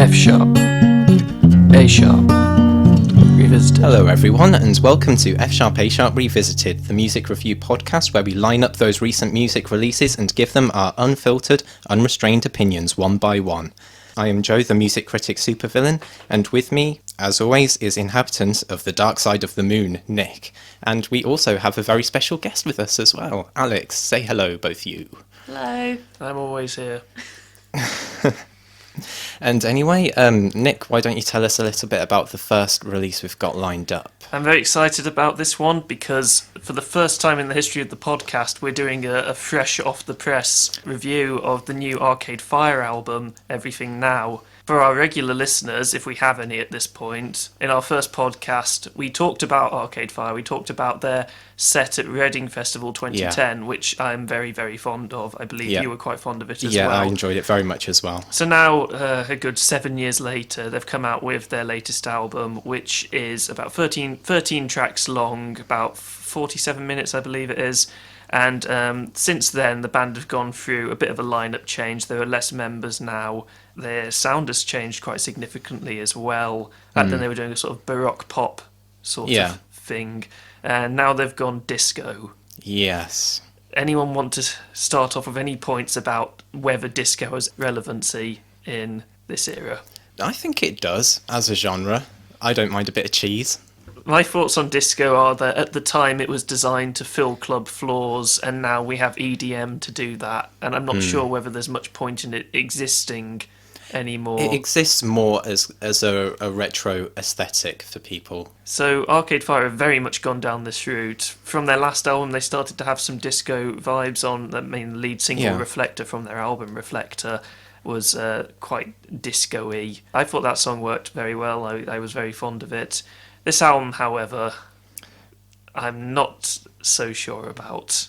F sharp, A sharp, Revisited. Hello everyone and welcome to F sharp A sharp Revisited, the music review podcast where we line up those recent music releases and give them our unfiltered, unrestrained opinions one by one. I am Joe, the music critic Supervillain, and with me, as always, is Inhabitant of the Dark Side of the Moon, Nick. And we also have a very special guest with us as well. Alex, say hello, both you. Hello. I'm always here. And anyway, Nick, why don't you tell us a little bit about the first release we've got lined up? I'm very excited about this one because for the first time in the history of the podcast, we're doing a fresh off-the-press review of the new Arcade Fire album, Everything Now. For our regular listeners, if we have any at this point, in our first podcast, we talked about Arcade Fire. We talked about their set at Reading Festival 2010, which I'm very, very fond of. I believe you were quite fond of it as well. Yeah, I enjoyed it very much as well. So now, a good 7 years later, they've come out with their latest album, which is about 13 tracks long, about 47 minutes, I believe it is. And since then, the band have gone through a bit of a lineup change. There are less members now. Their sound has changed quite significantly as well. Back then, they were doing a sort of baroque pop sort of thing. And now they've gone disco. Yes. Anyone want to start off with any points about whether disco has relevancy in this era? I think it does, as a genre. I don't mind a bit of cheese. My thoughts on disco are that at the time it was designed to fill club floors, and now we have EDM to do that. And I'm not sure whether there's much point in it existing anymore. It exists more as a retro aesthetic for people. So Arcade Fire have very much gone down this route. From their last album, they started to have some disco vibes on. I mean, the lead single, Reflector, from their album Reflector, was quite disco-y. I thought that song worked very well. I was very fond of it. This album, however, I'm not so sure about.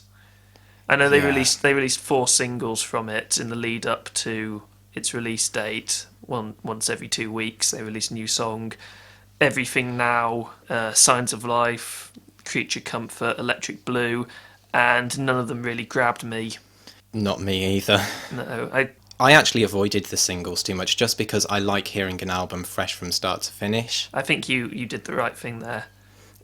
I know they released 4 singles from it in the lead up to its release date. Once every 2 weeks, they release a new song. Everything Now, Signs of Life, Creature Comfort, Electric Blue, and none of them really grabbed me. Not me either. No, I actually avoided the singles too much just because I like hearing an album fresh from start to finish. I think you did the right thing there.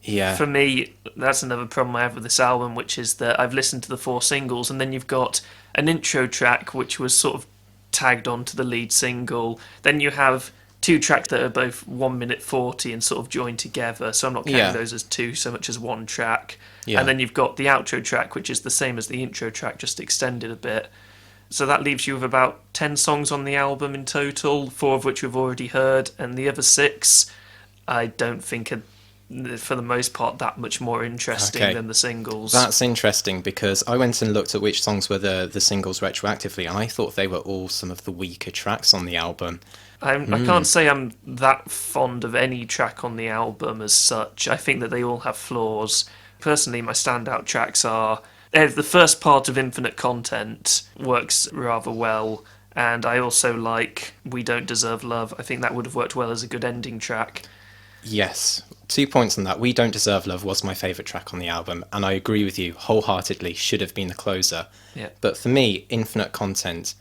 Yeah. For me, that's another problem I have with this album, which is that I've listened to the 4 singles, and then you've got an intro track which was sort of tagged onto the lead single. Then you have 2 tracks that are both 1 minute 40 and sort of joined together, so I'm not counting those as 2 so much as 1 track. Yeah. And then you've got the outro track, which is the same as the intro track, just extended a bit. So that leaves you with about 10 songs on the album in total, 4 of which we've already heard, and the other 6 I don't think are, for the most part, that much more interesting than the singles. That's interesting, because I went and looked at which songs were the singles retroactively, and I thought they were all some of the weaker tracks on the album. I can't say I'm that fond of any track on the album as such. I think that they all have flaws. Personally, my standout tracks are... The first part of Infinite Content works rather well, and I also like We Don't Deserve Love. I think that would have worked well as a good ending track. Yes, 2 points on that. We Don't Deserve Love was my favourite track on the album, and I agree with you wholeheartedly, should have been the closer. Yeah. But for me, Infinite Content,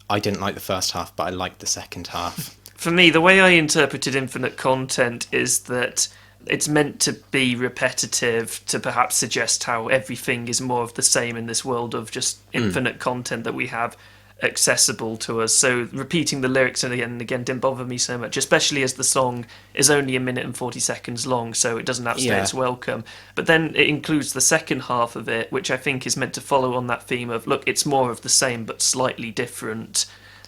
I didn't like the first half, but I liked the second half. For me, the way I interpreted Infinite Content is that it's meant to be repetitive, to perhaps suggest how everything is more of the same in this world of just infinite content that we have accessible to us. So repeating the lyrics again and again didn't bother me so much, especially as the song is only 1 minute and 40 seconds long, so it doesn't outstay its welcome. But then it includes the second half of it, which I think is meant to follow on that theme of, look, it's more of the same but slightly different.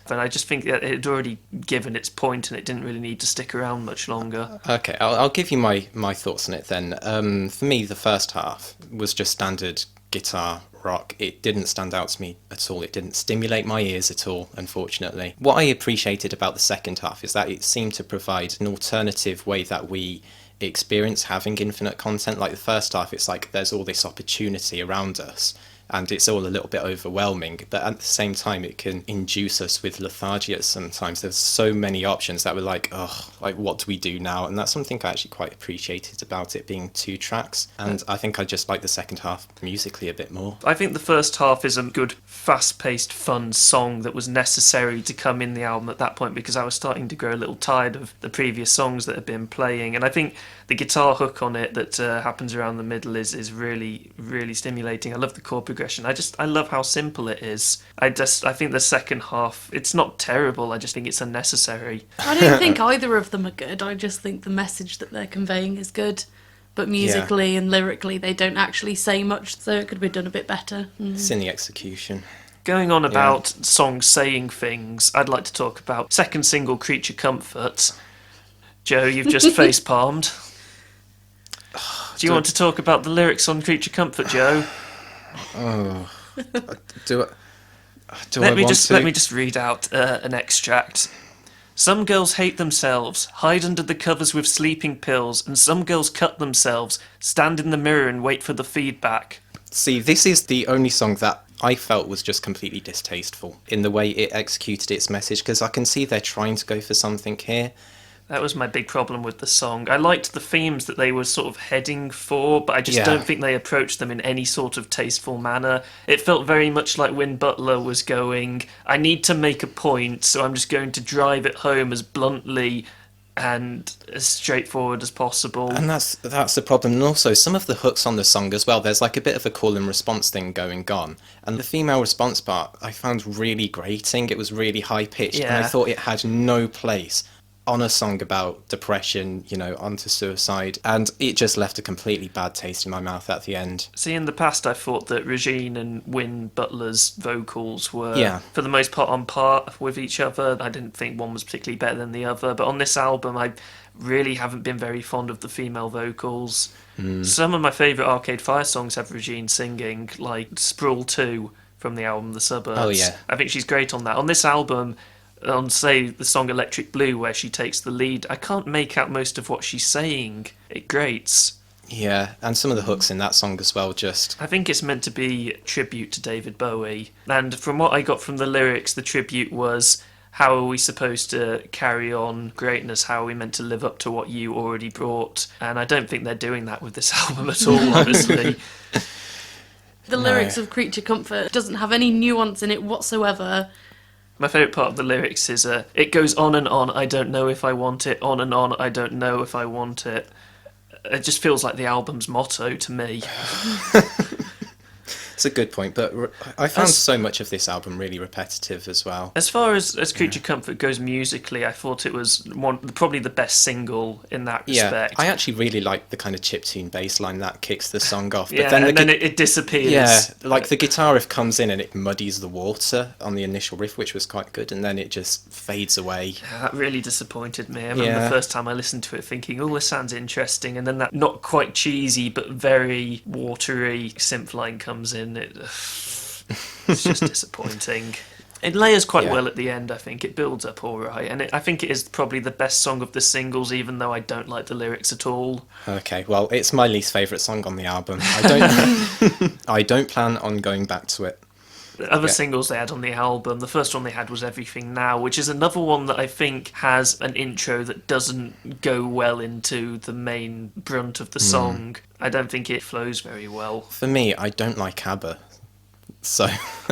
And I just think that it had already given its point and it didn't really need to stick around much longer. Okay, I'll give you my thoughts on it then. For me, the first half was just standard guitar rock. It didn't stand out to me at all. It didn't stimulate my ears at all, unfortunately. What I appreciated about the second half is that it seemed to provide an alternative way that we experience having infinite content. Like the first half, it's like there's all this opportunity around us. and it's all a little bit overwhelming, but at the same time it can induce us with lethargia sometimes. There's so many options that we're like, oh, like what do we do now? And that's something I actually quite appreciated about it being 2 tracks, and I think I just like the second half musically a bit more. I think the first half is a good, fast-paced, fun song that was necessary to come in the album at that point, because I was starting to grow a little tired of the previous songs that had been playing, and I think the guitar hook on it that happens around the middle is really, really stimulating. I love the chord progression. I love how simple it is. I think the second half, it's not terrible, I just think it's unnecessary. I don't think either of them are good. I just think the message that they're conveying is good, but musically and lyrically they don't actually say much, so it could be done a bit better. It's in the execution. Going on about songs saying things, I'd like to talk about second single, Creature Comfort. Joe, you've just face-palmed. Do you want to talk about the lyrics on Creature Comfort, Joe? Let me just read out an extract. Some girls hate themselves, hide under the covers with sleeping pills, and some girls cut themselves, stand in the mirror and wait for the feedback. See, this is the only song that I felt was just completely distasteful in the way it executed its message, because I can see they're trying to go for something here. That was my big problem with the song. I liked the themes that they were sort of heading for, but I just don't think they approached them in any sort of tasteful manner. It felt very much like when Butler was going, I need to make a point, so I'm just going to drive it home as bluntly and as straightforward as possible. And that's the problem. And also, some of the hooks on the song as well, there's like a bit of a call and response thing going on. And the female response part, I found really grating. It was really high-pitched, and I thought it had no place on a song about depression, onto suicide, and it just left a completely bad taste in my mouth at the end. See, in the past I thought that Regine and Wyn Butler's vocals were, for the most part, on par with each other. I didn't think one was particularly better than the other, but on this album I really haven't been very fond of the female vocals. Some of my favourite Arcade Fire songs have Regine singing, like Sprawl 2 from the album The Suburbs. Oh yeah. I think she's great on that. On this album, on, say, the song Electric Blue, where she takes the lead, I can't make out most of what she's saying. It grates. Yeah, and some of the hooks in that song as well, just... I think it's meant to be a tribute to David Bowie, and from what I got from the lyrics, the tribute was, how are we supposed to carry on greatness? How are we meant to live up to what you already brought? And I don't think they're doing that with this album at all, honestly. The lyrics of Creature Comfort doesn't have any nuance in it whatsoever. My favourite part of the lyrics is, it goes on and on, I don't know if I want it, on and on, I don't know if I want it. It just feels like the album's motto to me. It's a good point, but I found so much of this album really repetitive as well. As far as Creature Comfort goes musically, I thought it was probably the best single in that respect. I actually really like the kind of chiptune bass line that kicks the song off. But then it disappears. Yeah, like the guitar riff comes in and it muddies the water on the initial riff, which was quite good, and then it just fades away. Yeah, that really disappointed me. I remember the first time I listened to it thinking, oh, this sounds interesting, and then that not quite cheesy but very watery synth line comes in. It's just disappointing. It layers quite well at the end, I think. It builds up all right, and I think it is probably the best song of the singles, even though I don't like the lyrics at all. Okay, well, it's my least favourite song on the album. I don't plan on going back to it. The other singles they had on the album, the first one they had was Everything Now, which is another one that I think has an intro that doesn't go well into the main brunt of the song. I don't think it flows very well. For me, I don't like ABBA, so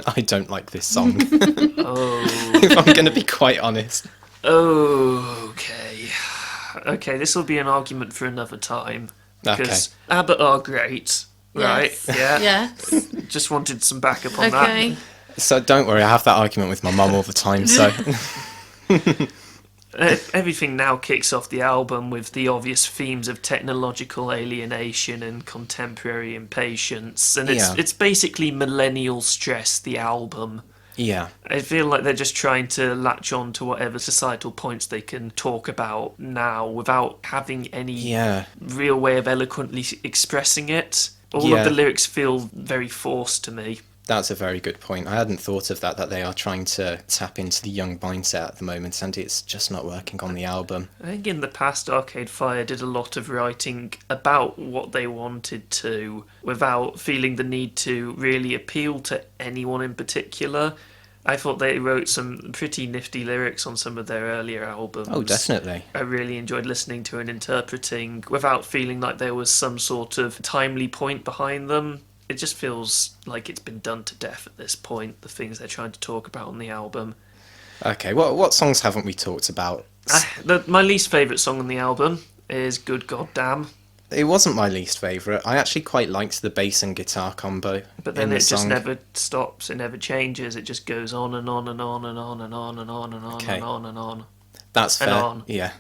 I don't like this song. If I'm going to be quite honest. Okay, this will be an argument for another time. Because ABBA are great. Right, Yes. Just wanted some backup on that. So don't worry, I have that argument with my mum all the time, so... Everything Now kicks off the album with the obvious themes of technological alienation and contemporary impatience, and it's basically millennial stress, the album. Yeah. I feel like they're just trying to latch on to whatever societal points they can talk about now without having any real way of eloquently expressing it. All of the lyrics feel very forced to me. That's a very good point. I hadn't thought of that they are trying to tap into the young mindset at the moment, and it's just not working on the album. I think in the past, Arcade Fire did a lot of writing about what they wanted to, without feeling the need to really appeal to anyone in particular. I thought they wrote some pretty nifty lyrics on some of their earlier albums. Oh, definitely. I really enjoyed listening to and interpreting without feeling like there was some sort of timely point behind them. It just feels like it's been done to death at this point, the things they're trying to talk about on the album. Okay, what songs haven't we talked about? My least favourite song on the album is Good Goddamn. It wasn't my least favourite. I actually quite liked the bass and guitar combo. But then in the it just song. never stops, it never changes, it just goes on and on and on and on and on and on and on Okay. and on and on. That's and fair. on. Yeah.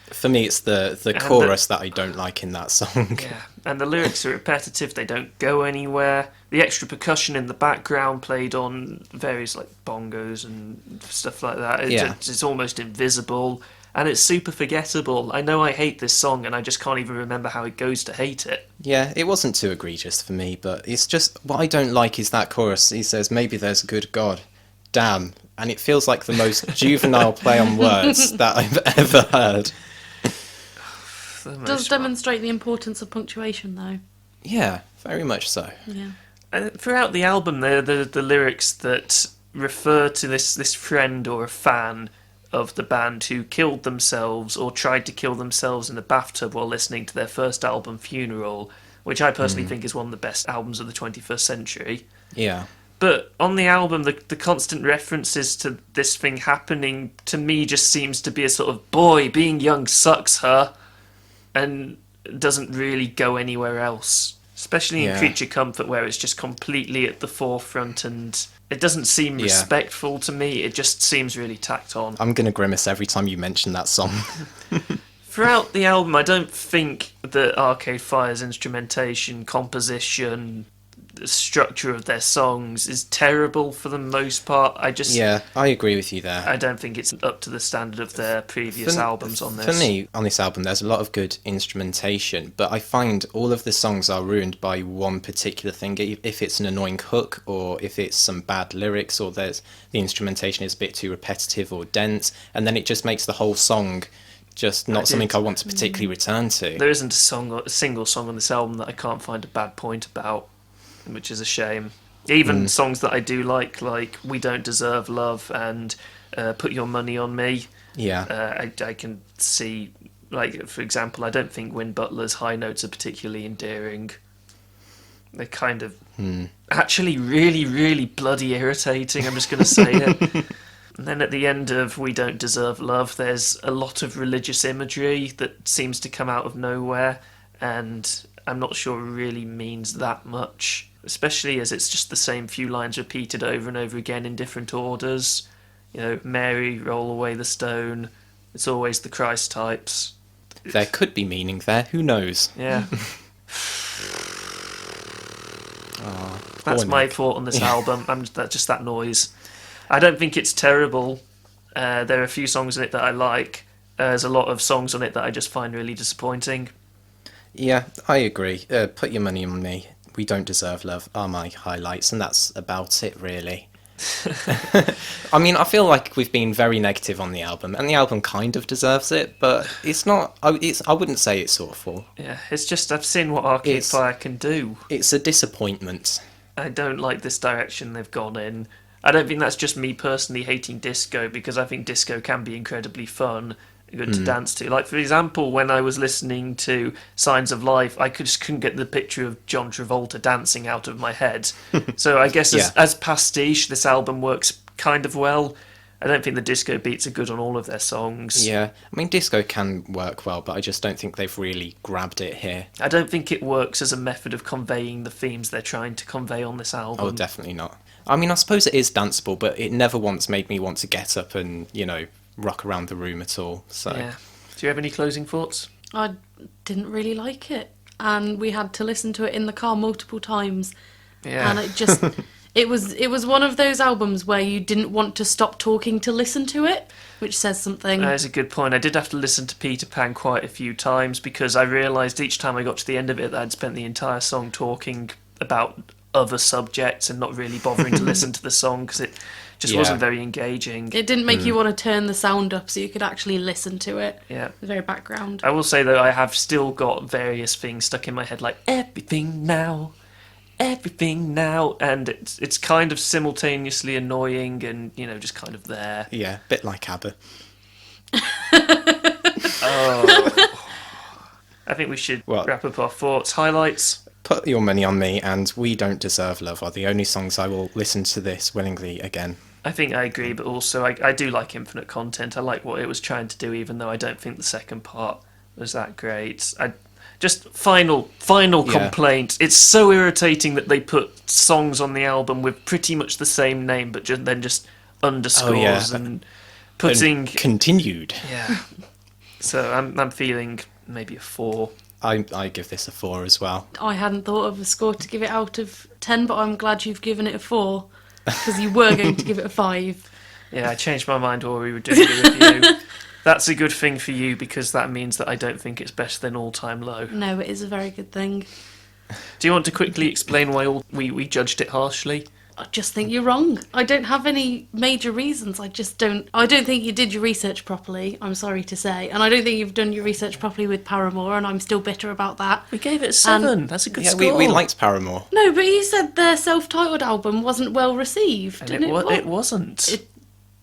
For me, it's the chorus that I don't like in that song. Yeah, and the lyrics are repetitive, they don't go anywhere. The extra percussion in the background played on various like bongos and stuff like that. It's almost invisible, and it's super forgettable. I know I hate this song, and I just can't even remember how it goes to hate it. Yeah, it wasn't too egregious for me, but it's just, what I don't like is that chorus. He says, maybe there's a good God. Damn. And it feels like the most juvenile play on words that I've ever heard. Does demonstrate the importance of punctuation, though. Yeah, very much so. Yeah. And throughout the album, the lyrics that refer to this friend or a fan of the band who killed themselves or tried to kill themselves in a bathtub while listening to their first album, Funeral, which I personally think is one of the best albums of the 21st century. Yeah. But on the album, the constant references to this thing happening, to me, just seems to be a sort of, boy, being young sucks, huh? And doesn't really go anywhere else. Especially in Creature Comfort, where it's just completely at the forefront, and it doesn't seem respectful to me. It just seems really tacked on. I'm going to grimace every time you mention that song. Throughout the album, I don't think that Arcade Fire's instrumentation, composition, the structure of their songs is terrible for the most part. Yeah, I agree with you there. I don't think it's up to the standard of their previous albums on this. For me, on this album, there's a lot of good instrumentation, but I find all of the songs are ruined by one particular thing. If it's an annoying hook, or if it's some bad lyrics, or the instrumentation is a bit too repetitive or dense, and then it just makes the whole song just not something I want to particularly return to. There isn't a single song on this album that I can't find a bad point about, which is a shame. Even songs that I do like We Don't Deserve Love and Put Your Money on Me. Yeah. I can see, like, for example, I don't think Win Butler's high notes are particularly endearing. They're kind of actually really, really bloody irritating, I'm just going to say it. And then at the end of We Don't Deserve Love, there's a lot of religious imagery that seems to come out of nowhere, and I'm not sure it really means that much, especially as it's just the same few lines repeated over and over again in different orders. You know, Mary, roll away the stone, it's always the Christ types. There could be meaning there, who knows? Yeah. That's my thought on this album. Just that noise. I don't think it's terrible. There are a few songs in it that I like. There's a lot of songs on it that I just find really disappointing. Yeah, I agree. Put Your Money on Me, We Don't Deserve Love are my highlights, and that's about it, really. I mean, I feel like we've been very negative on the album, and the album kind of deserves it, but it's not. I wouldn't say it's awful. Yeah, it's just I've seen what Arcade Fire can do. It's a disappointment. I don't like this direction they've gone in. I don't think that's just me personally hating disco, because I think disco can be incredibly fun, good to dance to. Like, for example, when I was listening to Signs of Life, I just couldn't get the picture of John Travolta dancing out of my head. So I guess as pastiche, this album works kind of well. I don't think the disco beats are good on all of their songs. Yeah, I mean, disco can work well, but I just don't think they've really grabbed it here. I don't think it works as a method of conveying the themes they're trying to convey on this album. Oh, definitely not. I mean, I suppose it is danceable, but it never once made me want to get up and, rock around the room at all. So. Yeah. Do you have any closing thoughts? I didn't really like it, and we had to listen to it in the car multiple times. Yeah. And it just it was one of those albums where you didn't want to stop talking to listen to it, which says something. That's a good point. I did have to listen to Peter Pan quite a few times, because I realised each time I got to the end of it that I'd spent the entire song talking about other subjects and not really bothering to listen to the song because it just wasn't very engaging. It didn't make you want to turn the sound up so you could actually listen to it. Yeah. The very background. I will say, though, I have still got various things stuck in my head, like everything now, and it's kind of simultaneously annoying and, you know, just kind of there. Yeah, a bit like ABBA. I think we should wrap up our thoughts. Highlights? Put Your Money on Me and We Don't Deserve Love are the only songs I will listen to this willingly again. I think I agree, but also I do like Infinite Content. I like what it was trying to do, even though I don't think the second part was that great. Just final complaint. It's so irritating that they put songs on the album with pretty much the same name, but then just underscores and putting... And continued. Yeah. So I'm feeling maybe a 4. I give this a 4 as well. I hadn't thought of a score to give it out of 10, but I'm glad you've given it a 4, because you were going to give it a 5. Yeah, I changed my mind while we were doing the review. That's a good thing for you, because that means that I don't think it's better than All Time Low. No, it is a very good thing. Do you want to quickly explain why we judged it harshly? I just think you're wrong. I don't have any major reasons. I don't think you did your research properly, I'm sorry to say. And I don't think you've done your research properly with Paramore, and I'm still bitter about that. We gave it a 7. That's a good score. Yeah, we liked Paramore. No, but you said their self-titled album wasn't well received. And it wasn't.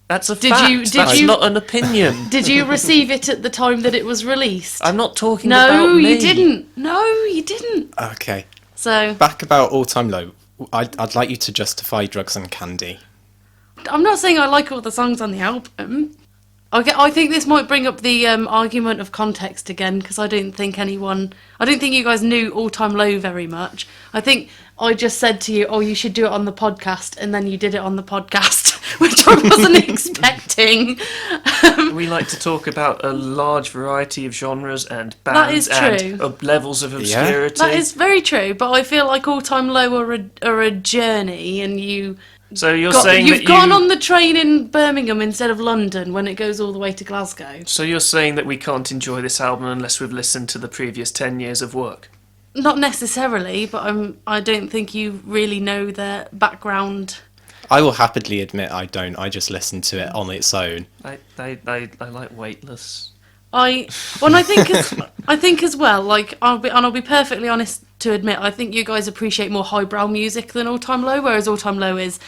That's a Did fact. you- did That's you- not an opinion. Did you receive it at the time that it was released? I'm not talking about No, me. you didn't. No, you didn't. Okay. So, Back about All Time Low, I'd like you to justify Drugs and Candy. I'm not saying I like all the songs on the album. I think this might bring up the argument of context again, because I don't think you guys knew All Time Low very much. I think I just said to you, oh, you should do it on the podcast, and then you did it on the podcast, which I wasn't expecting. We like to talk about a large variety of genres and That is bands true. and of levels of obscurity. That is very true, but I feel like All Time Low are a journey, and So you're saying you've that gone on the train in Birmingham instead of London when it goes all the way to Glasgow. So you're saying that we can't enjoy this album unless we've listened to the previous 10 years of work? Not necessarily, but I don't think you really know their background. I will happily admit I don't. I just listen to it on its own. I like Weightless. I think as well. Like I'll be perfectly honest to admit, I think you guys appreciate more highbrow music than All Time Low, whereas All Time Low is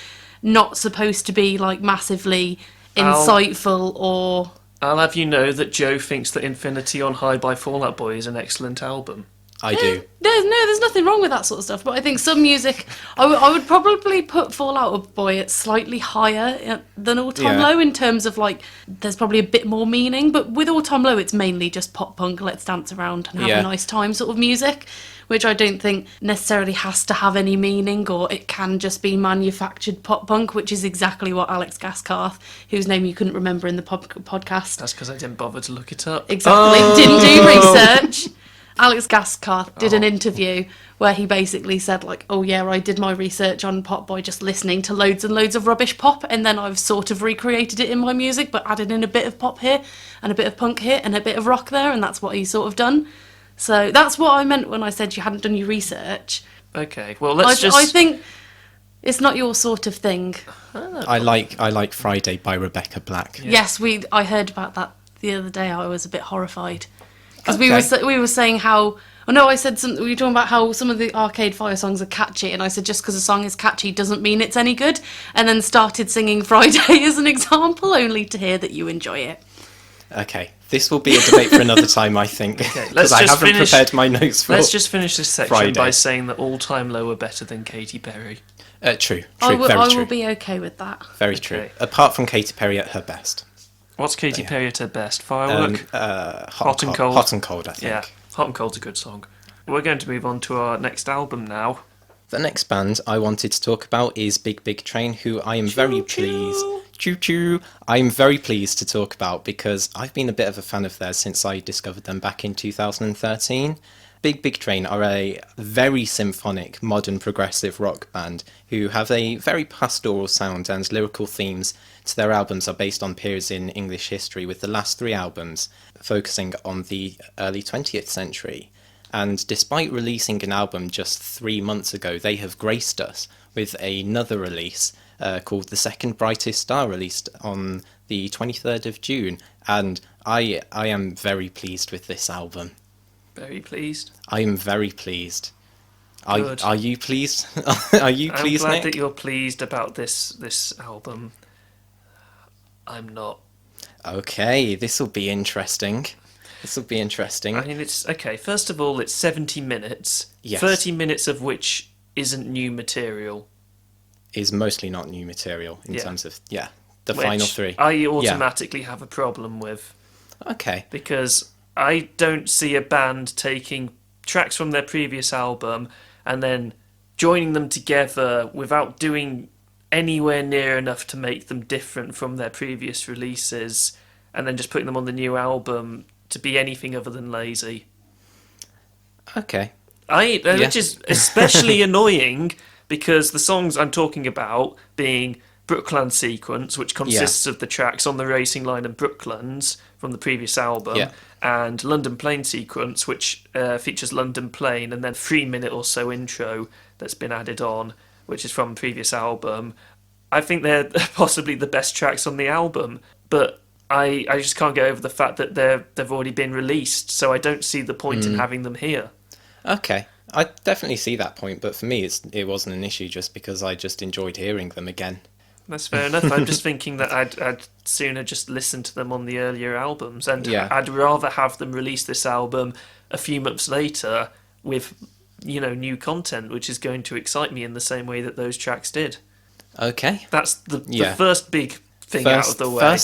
not supposed to be like massively insightful or. I'll have you know that Joe thinks that Infinity on High by Fall Out Boy is an excellent album. I do. There's nothing wrong with that sort of stuff, but I think some music, I would probably put Fall Out Boy at slightly higher than All Time Low in terms of like, there's probably a bit more meaning, but with All Time Low it's mainly just pop punk, let's dance around and have a nice time sort of music, which I don't think necessarily has to have any meaning, or it can just be manufactured pop punk, which is exactly what Alex Gaskarth, whose name you couldn't remember in the podcast. That's because I didn't bother to look it up. Exactly, didn't do research. Alex Gaskarth did an interview where he basically said like, oh yeah, I did my research on Pop by just listening to loads and loads of rubbish pop, and then I've sort of recreated it in my music, but added in a bit of pop here and a bit of punk here and a bit of rock there, and that's what he's sort of done. So that's what I meant when I said you hadn't done your research. Okay, well let's I think it's not your sort of thing. I like Friday by Rebecca Black. Yeah. Yes, I heard about that the other day. I was a bit horrified. Because we were saying how... Oh no, I said we were talking about how some of the Arcade Fire songs are catchy, and I said just because a song is catchy doesn't mean it's any good, and then started singing Friday as an example, only to hear that you enjoy it. Okay, this will be a debate for another time, I think, because I haven't prepared my notes for Let's just finish this section Friday. by saying that All Time Low are better than Katy Perry. True, I very true. will be okay with that. Very true. Apart from Katy Perry at her best. What's Katy Perry at her best? Firework? Hot and Cold. Hot and Cold, I think. Yeah, Hot and Cold's a good song. We're going to move on to our next album now. The next band I wanted to talk about is Big Big Train, who I am very pleased... Choo-choo! I am very pleased to talk about because I've been a bit of a fan of theirs since I discovered them back in 2013. Big Big Train are a very symphonic, modern progressive rock band who have a very pastoral sound, and lyrical themes to their albums are based on periods in English history, with the last 3 albums focusing on the early 20th century. And despite releasing an album just 3 months ago, they have graced us with another release called The Second Brightest Star, released on the 23rd of June. And I am very pleased with this album. Very pleased. I am very pleased. Good. Are you pleased? Are you pleased, I'm glad Nick? that you're pleased about this album. I'm not. Okay, this will be interesting. I mean, it's okay. First of all, it's 70 minutes. Yes. 30 minutes of which isn't new material. Is mostly not new material in terms of, the Which final 3. I automatically have a problem with. Okay. Because I don't see a band taking tracks from their previous album and then joining them together without doing anywhere near enough to make them different from their previous releases, and then just putting them on the new album to be anything other than lazy. Okay. Which is especially annoying because the songs I'm talking about being Brookland Sequence, which consists of the tracks On the Racing Line and Brooklands from the previous album, and London Plain Sequence, which features London Plain and then 3-minute or so intro that's been added on, which is from the previous album. I think they're possibly the best tracks on the album, but I just can't get over the fact that they've already been released, so I don't see the point in having them here. Okay. I definitely see that point, but for me it wasn't an issue just because I just enjoyed hearing them again. That's fair enough. I'm just thinking that I'd sooner just listen to them on the earlier albums, and I'd rather have them release this album a few months later with, new content, which is going to excite me in the same way that those tracks did. Okay. That's the first big thing out of the way.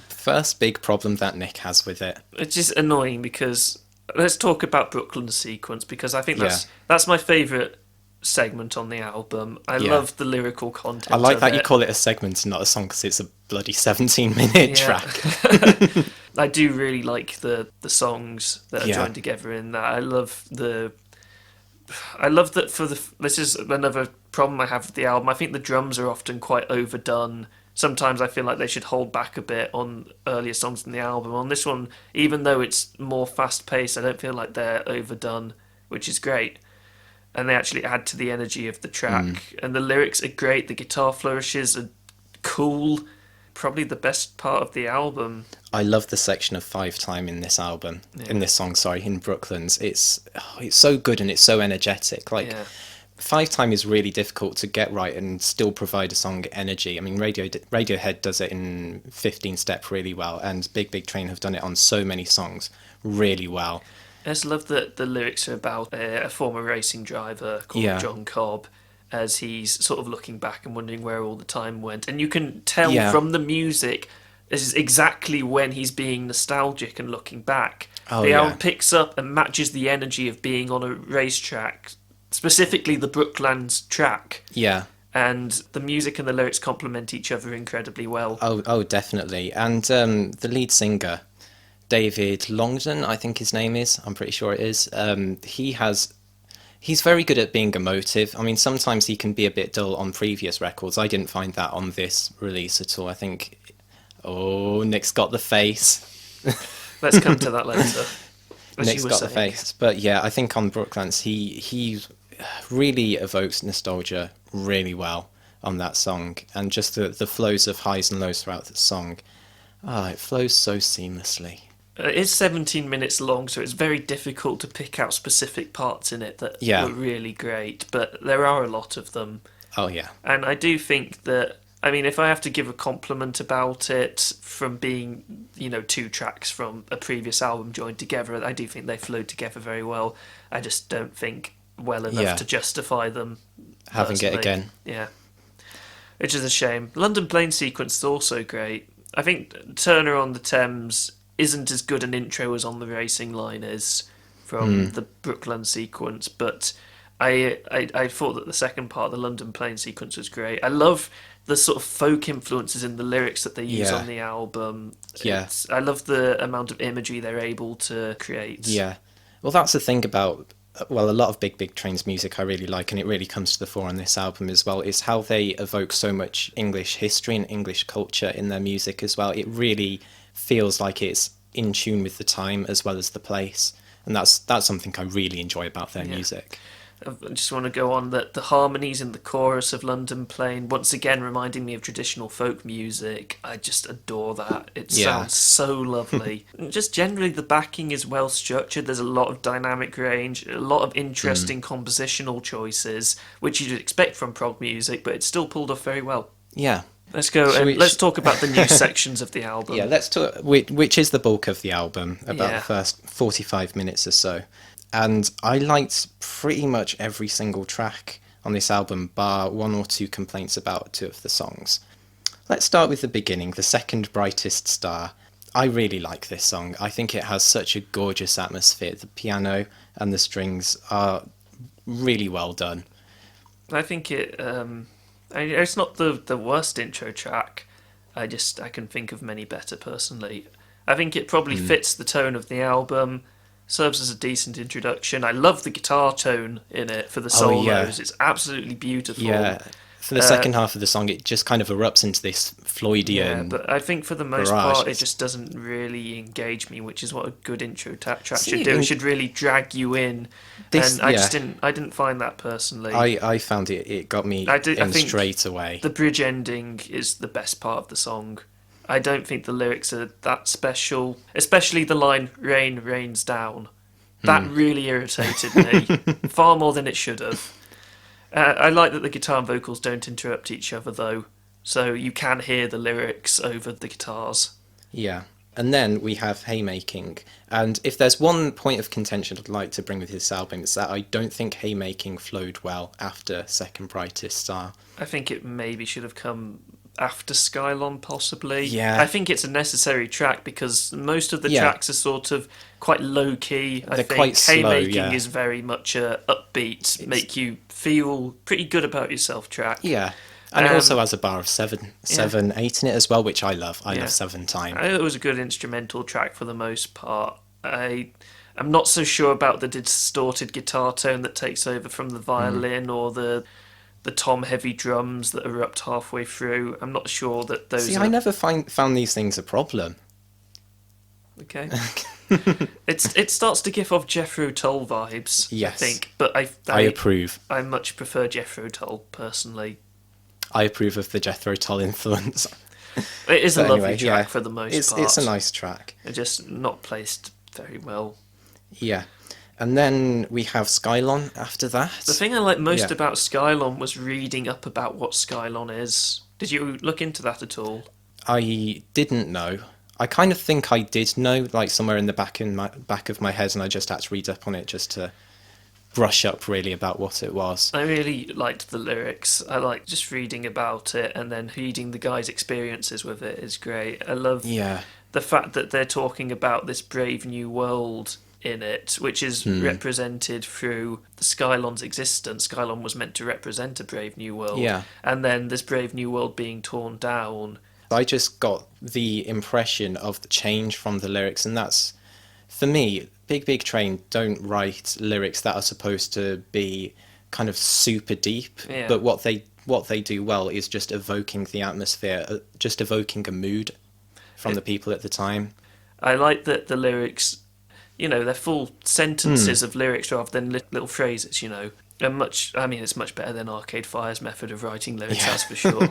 First big problem that Nick has with it. It's just annoying because let's talk about Brooklyn Sequence, because I think that's my favourite segment on the album. I love the lyrical content. I like of that it. you call it a segment and not a song because it's a bloody 17-minute track. I do really like the songs that are joined together in that. I love that this is another problem I have with the album. I think the drums are often quite overdone. Sometimes I feel like they should hold back a bit on earlier songs in the album. On this one, even though it's more fast-paced, I don't feel like they're overdone, which is great. And they actually add to the energy of the track. And the lyrics are great. The guitar flourishes are cool. Probably the best part of the album. I love the section of 5 time in this album, in this song, in Brooklands. It's so good and it's so energetic. 5 time is really difficult to get right and still provide a song energy. I mean, Radiohead does it in 15 Step really well, and Big Big Train have done it on so many songs really well. I just love that the lyrics are about a former racing driver called John Cobb, as he's sort of looking back and wondering where all the time went. And you can tell from the music, this is exactly when he's being nostalgic and looking back. The album picks up and matches the energy of being on a racetrack, specifically the Brooklands track. Yeah. And the music and the lyrics complement each other incredibly well. Oh, definitely. And the lead singer, David Longdon, I think his name is. I'm pretty sure it is. He's very good at being emotive. I mean, sometimes he can be a bit dull on previous records. I didn't find that on this release at all. I think... Oh, Nick's got the face. Let's come to that later. Nick's got the face. But yeah, I think on Brooklands, he really evokes nostalgia really well on that song. And just the flows of highs and lows throughout the song. It flows so seamlessly. It is 17 minutes long, so it's very difficult to pick out specific parts in it that were really great, but there are a lot of them. Oh, yeah. And I do think that, I mean, if I have to give a compliment about it from being, 2 tracks from a previous album joined together, I do think they flowed together very well. I just don't think well enough to justify them. Having it again. Yeah. Which is a shame. London Plain Sequence is also great. I think Turner on the Thames isn't as good an intro as On the Racing Line is from the Brookland Sequence, but I thought that the second part, the London Plain Sequence, was great. I love the sort of folk influences in the lyrics that they use on the album. Yeah. I love the amount of imagery they're able to create. Yeah. Well, that's the thing about... Well, a lot of Big Big Train's music I really like, and it really comes to the fore on this album as well, is how they evoke so much English history and English culture in their music as well. It really feels like it's in tune with the time as well as the place. And that's something I really enjoy about their music. I just want to go on that the harmonies in the chorus of London Plain, once again reminding me of traditional folk music. I just adore that. It sounds so lovely. And just generally, the backing is well structured. There's a lot of dynamic range, a lot of interesting compositional choices, which you'd expect from prog music, but it's still pulled off very well. Yeah. Let's go let's talk about the new sections of the album. Yeah, let's talk, which is the bulk of the album, about the first 45 minutes or so. And I liked pretty much every single track on this album, bar one or two complaints about two of the songs. Let's start with the beginning, the second Brightest Star. I really like this song. I think it has such a gorgeous atmosphere. The piano and the strings are really well done. I think it's not the worst intro track. I can think of many better personally. I think it probably fits the tone of the album. Serves as a decent introduction. I love the guitar tone in it for the solos. Yeah. It's absolutely beautiful. Yeah, for the second half of the song, it just kind of erupts into this Floydian. Yeah, but I think for the most barrage. part, it just doesn't really engage me, which is what a good intro track should do. It should really drag you in. And I didn't find that personally. I found it got me I think straight away. The bridge ending is the best part of the song. I don't think the lyrics are that special, especially the line, rain rains down. That really irritated me, far more than it should have. I like that the guitar and vocals don't interrupt each other, though, so you can hear the lyrics over the guitars. Yeah, and then we have Haymaking, and if there's one point of contention I'd like to bring with this album, it's that I don't think Haymaking flowed well after Second Brightest Star. I think it maybe should have come after Skylon, possibly. Yeah. I think it's a necessary track because most of the tracks are sort of quite low key. I think quite slow, Haymaking is very much a upbeat, make you feel pretty good about yourself track. Yeah, and it also has a bar of 7, 8 in it as well, which I love. I love 7 time. It was a good instrumental track for the most part. I'm not so sure about the distorted guitar tone that takes over from the violin or the tom-heavy drums that erupt halfway through. I'm not sure that those. See, I never found these things a problem. Okay. It starts to give off Jethro Tull vibes. Yes. I think, but I approve. I much prefer Jethro Tull personally. I approve of the Jethro Tull influence. It is a lovely track for the most part. It's a nice track. It's just not placed very well. Yeah. And then we have Skylon after that. The thing I like most about Skylon was reading up about what Skylon is. Did you look into that at all? I didn't know. I kind of think I did know, like somewhere in the back of my head, and I just had to read up on it just to brush up really about what it was. I really liked the lyrics. I like just reading about it and then reading the guys' experiences with it is great. I love the fact that they're talking about this brave new world in it, which is represented through the Skylon's existence. Skylon was meant to represent a brave new world. Yeah. And then this brave new world being torn down. I just got the impression of the change from the lyrics, and that's, for me, Big Train don't write lyrics that are supposed to be kind of super deep, but what they do well is just evoking the atmosphere, just evoking a mood from the people at the time. I like that the lyrics, you know, they're full sentences of lyrics rather than little phrases, you know. It's much better than Arcade Fire's method of writing lyrics, that's for sure.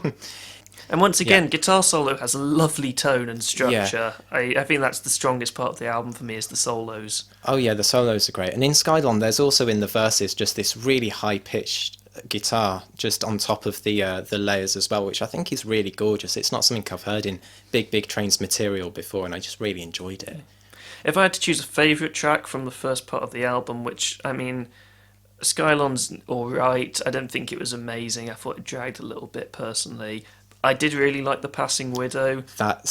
And once again, guitar solo has a lovely tone and structure. Yeah. I think that's the strongest part of the album for me, is the solos. Oh yeah, the solos are great. And in Skylon, there's also in the verses just this really high-pitched guitar just on top of the layers as well, which I think is really gorgeous. It's not something I've heard in Big Train's material before, and I just really enjoyed it. If I had to choose a favourite track from the first part of the album, which, I mean, Skylon's alright. I don't think it was amazing. I thought it dragged a little bit, personally. I did really like The Passing Widow. I've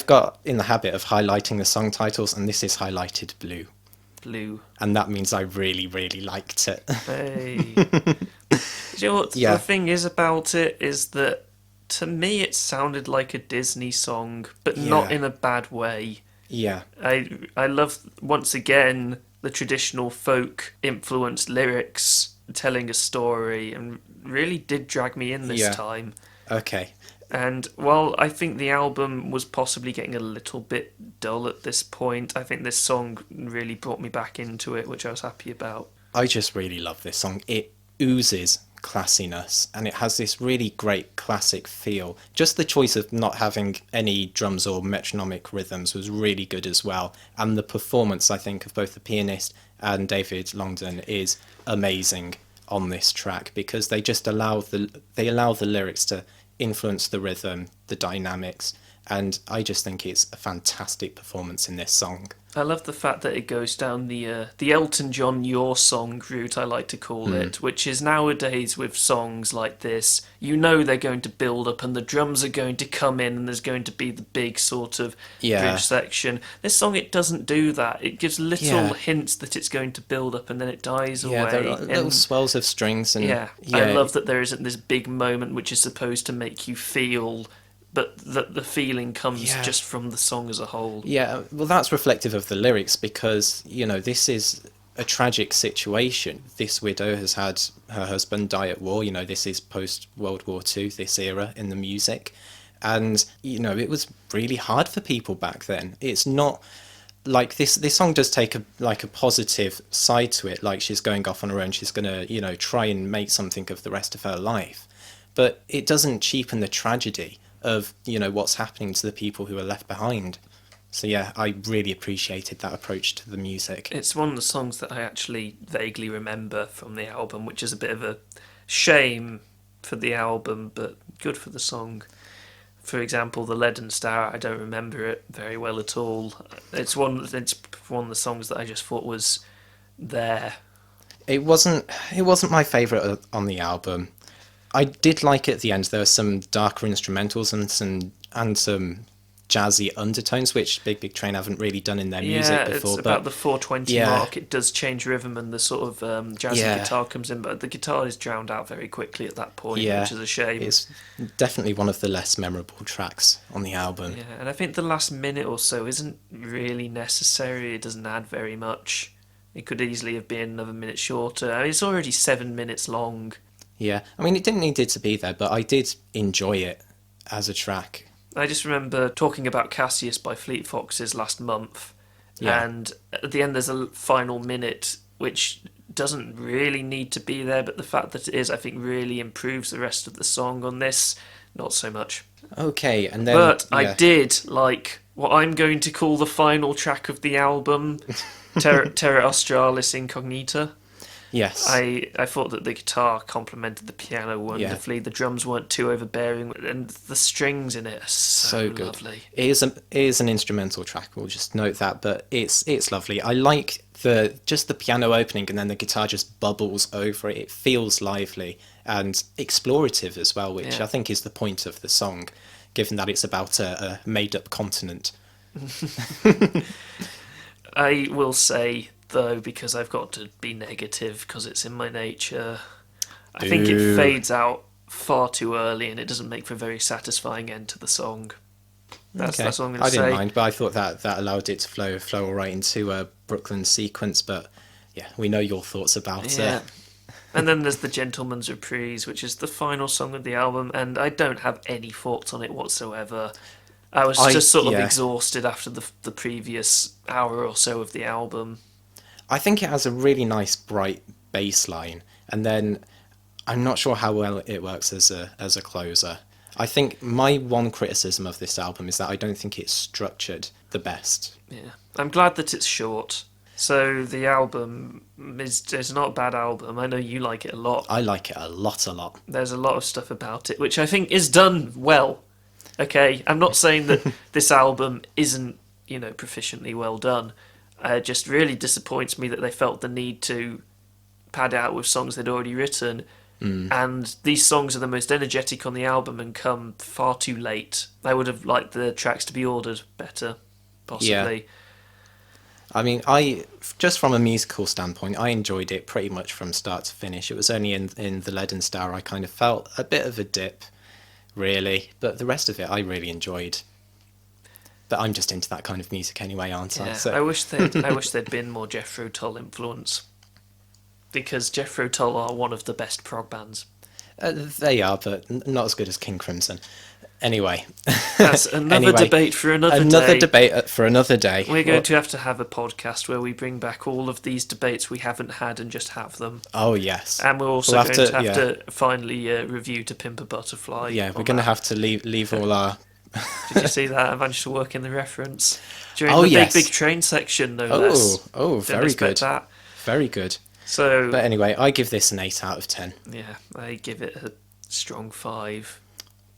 got in the habit of highlighting the song titles, and this is highlighted blue. Blue. And that means I really, really liked it. Hey. Do you know what the thing is about it is that, to me, it sounded like a Disney song, but not in a bad way. Yeah. I love, once again, the traditional folk-influenced lyrics telling a story, and really did drag me in this time. Okay. And while I think the album was possibly getting a little bit dull at this point, I think this song really brought me back into it, which I was happy about. I just really love this song. It oozes classiness and it has this really great classic feel. Just the choice of not having any drums or metronomic rhythms was really good as well. And the performance, I think, of both the pianist and David Longdon is amazing on this track, because they just allow the lyrics to influence the rhythm, the dynamics, and I just think it's a fantastic performance in this song. I love the fact that it goes down the Elton John Your Song route, I like to call it, which is nowadays with songs like this, you know they're going to build up and the drums are going to come in and there's going to be the big sort of bridge section. This song, it doesn't do that. It gives little hints that it's going to build up and then it dies away. There are little swells of strings. And I love that there isn't this big moment which is supposed to make you feel, but the feeling comes just from the song as a whole. Yeah, well, that's reflective of the lyrics, because, this is a tragic situation. This widow has had her husband die at war. This is post-World War II, this era in the music. And, it was really hard for people back then. It's not like this song does take a positive side to it, like she's going off on her own, she's going to, try and make something of the rest of her life. But it doesn't cheapen the tragedy of what's happening to the people who are left behind. So I really appreciated that approach to the music. It's one of the songs that I actually vaguely remember from the album, which is a bit of a shame for the album, but good for the song. For example, The Leaden Star, I don't remember it very well at all. It's one of the songs that I just thought was there. It wasn't my favourite on the album. I did like it at the end. There were some darker instrumentals and some jazzy undertones, which Big Big Train haven't really done in their music before. It's about the 420 mark. It does change rhythm and the sort of jazzy guitar comes in, but the guitar is drowned out very quickly at that point, which is a shame. It's definitely one of the less memorable tracks on the album. Yeah, and I think the last minute or so isn't really necessary. It doesn't add very much. It could easily have been another minute shorter. I mean, it's already 7 minutes long. Yeah, I mean, it didn't need it to be there, but I did enjoy it as a track. I just remember talking about Cassius by Fleet Foxes last month, and at the end there's a final minute which doesn't really need to be there, but the fact that it is, I think, really improves the rest of the song. On this, not so much. Okay, and then... But I did like what I'm going to call the final track of the album, Terra Australis Incognita. Yes. I thought that the guitar complemented the piano wonderfully. The drums weren't too overbearing, and the strings in it are so good. Lovely. It is an instrumental track, we'll just note that, but it's lovely. I like the piano opening and then the guitar just bubbles over it. It feels lively and explorative as well, which I think is the point of the song, given that it's about a made-up continent. I will say, though, because I've got to be negative because it's in my nature, I think it fades out far too early and it doesn't make for a very satisfying end to the song. That's what I'm going to say. I didn't mind, but I thought that allowed it to flow all right into a Brooklyn sequence, but we know your thoughts about it. And then there's The Gentleman's Reprise, which is the final song of the album, and I don't have any thoughts on it whatsoever. I was just sort of exhausted after the previous hour or so of the album. I think it has a really nice bright bass line, and then I'm not sure how well it works as a closer. I think my one criticism of this album is that I don't think it's structured the best. Yeah, I'm glad that it's short. So the album is not a bad album. I know you like it a lot. I like it a lot. There's a lot of stuff about it which I think is done well. Okay, I'm not saying that this album isn't, proficiently well done. It just really disappoints me that they felt the need to pad out with songs they'd already written. And these songs are the most energetic on the album and come far too late. I would have liked the tracks to be ordered better, possibly. Yeah. I mean, just from a musical standpoint, I enjoyed it pretty much from start to finish. It was only in The Leaden Star I kind of felt a bit of a dip, really. But the rest of it I really enjoyed. But I'm just into that kind of music anyway, aren't I? So. I wish there'd been more Jethro Tull influence. Because Jethro Tull are one of the best prog bands. They are, but not as good as King Crimson. Anyway. That's another debate for another day. Another debate for another day. We're going to have a podcast where we bring back all of these debates we haven't had and just have them. Oh, yes. And we're also going to have to finally review To Pimp a Butterfly. Yeah, we're going to have to leave all our... Did you see that? I managed to work in the reference. During the big train section, no less. Oh, very good. That. Very good. So, but anyway, I give this an 8 out of 10. Yeah, I give it a strong 5.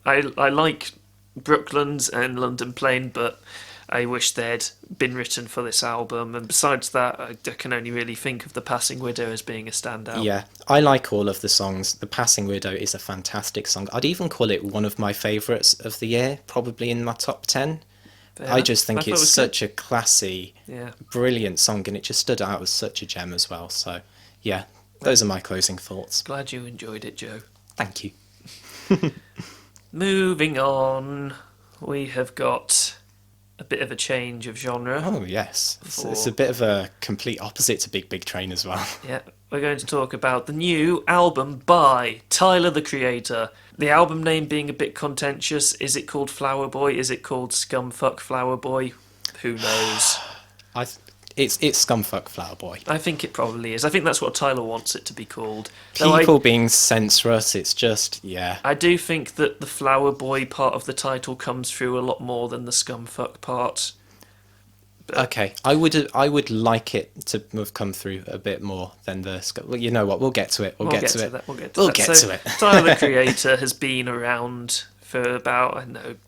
I like Brooklands and London Plain, but I wish they'd been written for this album. And besides that, I can only really think of The Passing Widow as being a standout. Yeah, I like all of the songs. The Passing Widow is a fantastic song. I'd even call it one of my favourites of the year, probably in my top 10. Yeah, I just think it's such a classy, brilliant song, and it just stood out as such a gem as well. So, yeah, those are my closing thoughts. Glad you enjoyed it, Joe. Thank you. Moving on, we have got a bit of a change of genre. Oh, yes. It's a bit of a complete opposite to Big Big Train as well. Yeah, we're going to talk about the new album by Tyler, the Creator. The album name being a bit contentious. Is it called Flower Boy? Is it called Scumfuck Flower Boy? Who knows? It's Scumfuck Flower Boy. I think it probably is. I think that's what Tyler wants it to be called. People being censorious, it's just, yeah. I do think that the Flower Boy part of the title comes through a lot more than the Scumfuck part. But okay, I would like it to have come through a bit more than the... Well, you know what, we'll get to it. We'll get to it. Tyler, the Creator, has been around for about,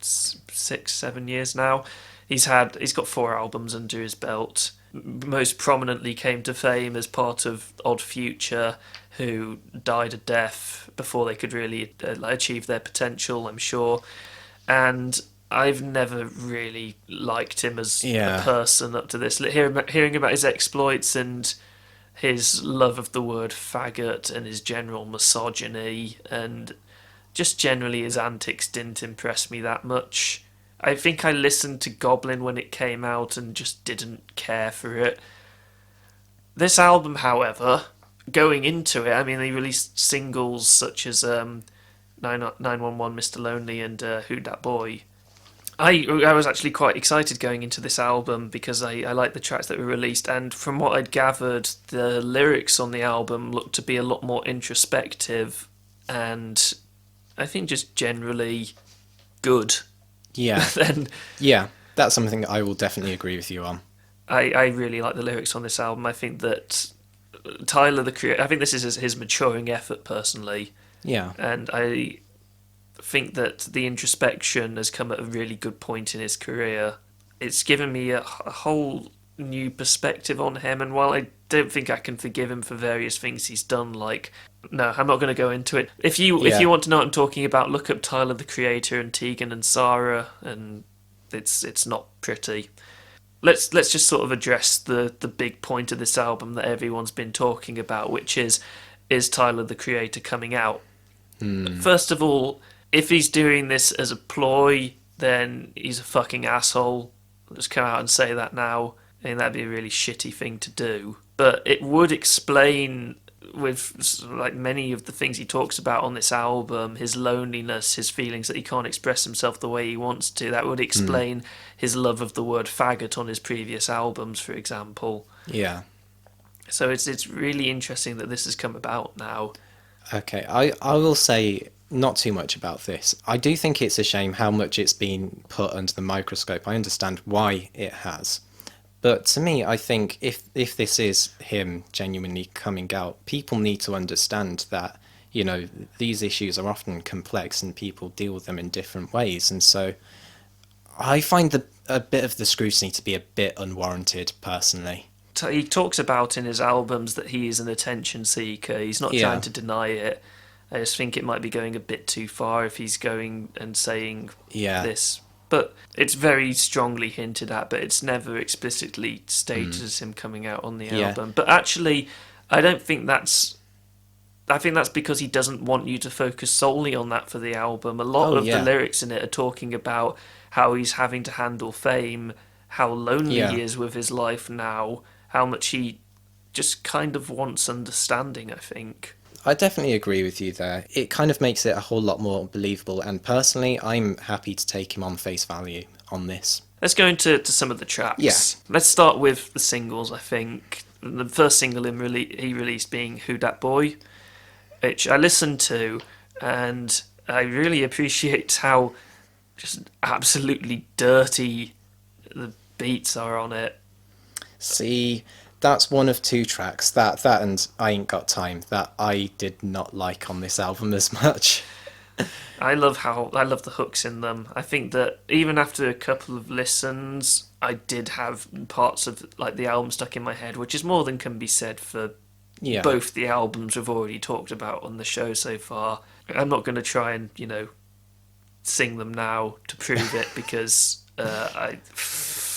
6-7 years now. He's got 4 albums under his belt. Most prominently came to fame as part of Odd Future, who died a death before they could really achieve their potential, I'm sure. And I've never really liked him as a person up to this. Hearing about his exploits and his love of the word faggot and his general misogyny and just generally his antics didn't impress me that much. I think I listened to Goblin when it came out and just didn't care for it. This album, however, going into it, I mean, they released singles such as 911 Mr. Lonely and Who Dat Boy. I was actually quite excited going into this album because I liked the tracks that were released, and from what I'd gathered, the lyrics on the album looked to be a lot more introspective and I think just generally good. Yeah. Yeah, that's something I will definitely agree with you on. I really like the lyrics on this album. I think that Tyler, the Creator, I think this is his maturing effort personally. Yeah. And I think that the introspection has come at a really good point in his career. It's given me a whole new perspective on him, and while I don't think I can forgive him for various things he's done, no, I'm not going to go into it. If you want to know what I'm talking about, look up Tyler, the Creator and Tegan and Sarah, and it's not pretty. Let's just sort of address the big point of this album that everyone's been talking about, which is Tyler, the Creator coming out? First of all, if he's doing this as a ploy, then he's a fucking asshole. I'll just come out and say that now. I think that'd be a really shitty thing to do. But it would explain, with many of the things he talks about on this album, his loneliness, his feelings that he can't express himself the way he wants to. That would explain his love of the word faggot on his previous albums, for example. Yeah. So it's really interesting that this has come about now. Okay, I will say not too much about this. I do think it's a shame how much it's been put under the microscope. I understand why it has. But to me, I think if this is him genuinely coming out, people need to understand that, these issues are often complex and people deal with them in different ways. And so I find a bit of the scrutiny to be a bit unwarranted, personally. He talks about in his albums that he is an attention seeker. He's not trying to deny it. I just think it might be going a bit too far if he's going and saying this. But it's very strongly hinted at, but it's never explicitly stated as him coming out on the album. But actually, I don't think that's... I think that's because he doesn't want you to focus solely on that for the album. A lot of the lyrics in it are talking about how he's having to handle fame, how lonely he is with his life now, how much he just kind of wants understanding, I think. I definitely agree with you there. It kind of makes it a whole lot more believable, and personally, I'm happy to take him on face value on this. Let's go into some of the tracks. Yeah. Let's start with the singles, I think. The first single he released being Who Dat Boy, which I listened to, and I really appreciate how just absolutely dirty the beats are on it. See, that's one of two tracks, that and I Ain't Got Time, that I did not like on this album as much. I love the hooks in them. I think that even after a couple of listens, I did have parts of like the album stuck in my head, which is more than can be said for both the albums we've already talked about on the show so far. I'm not going to try and, sing them now to prove it because I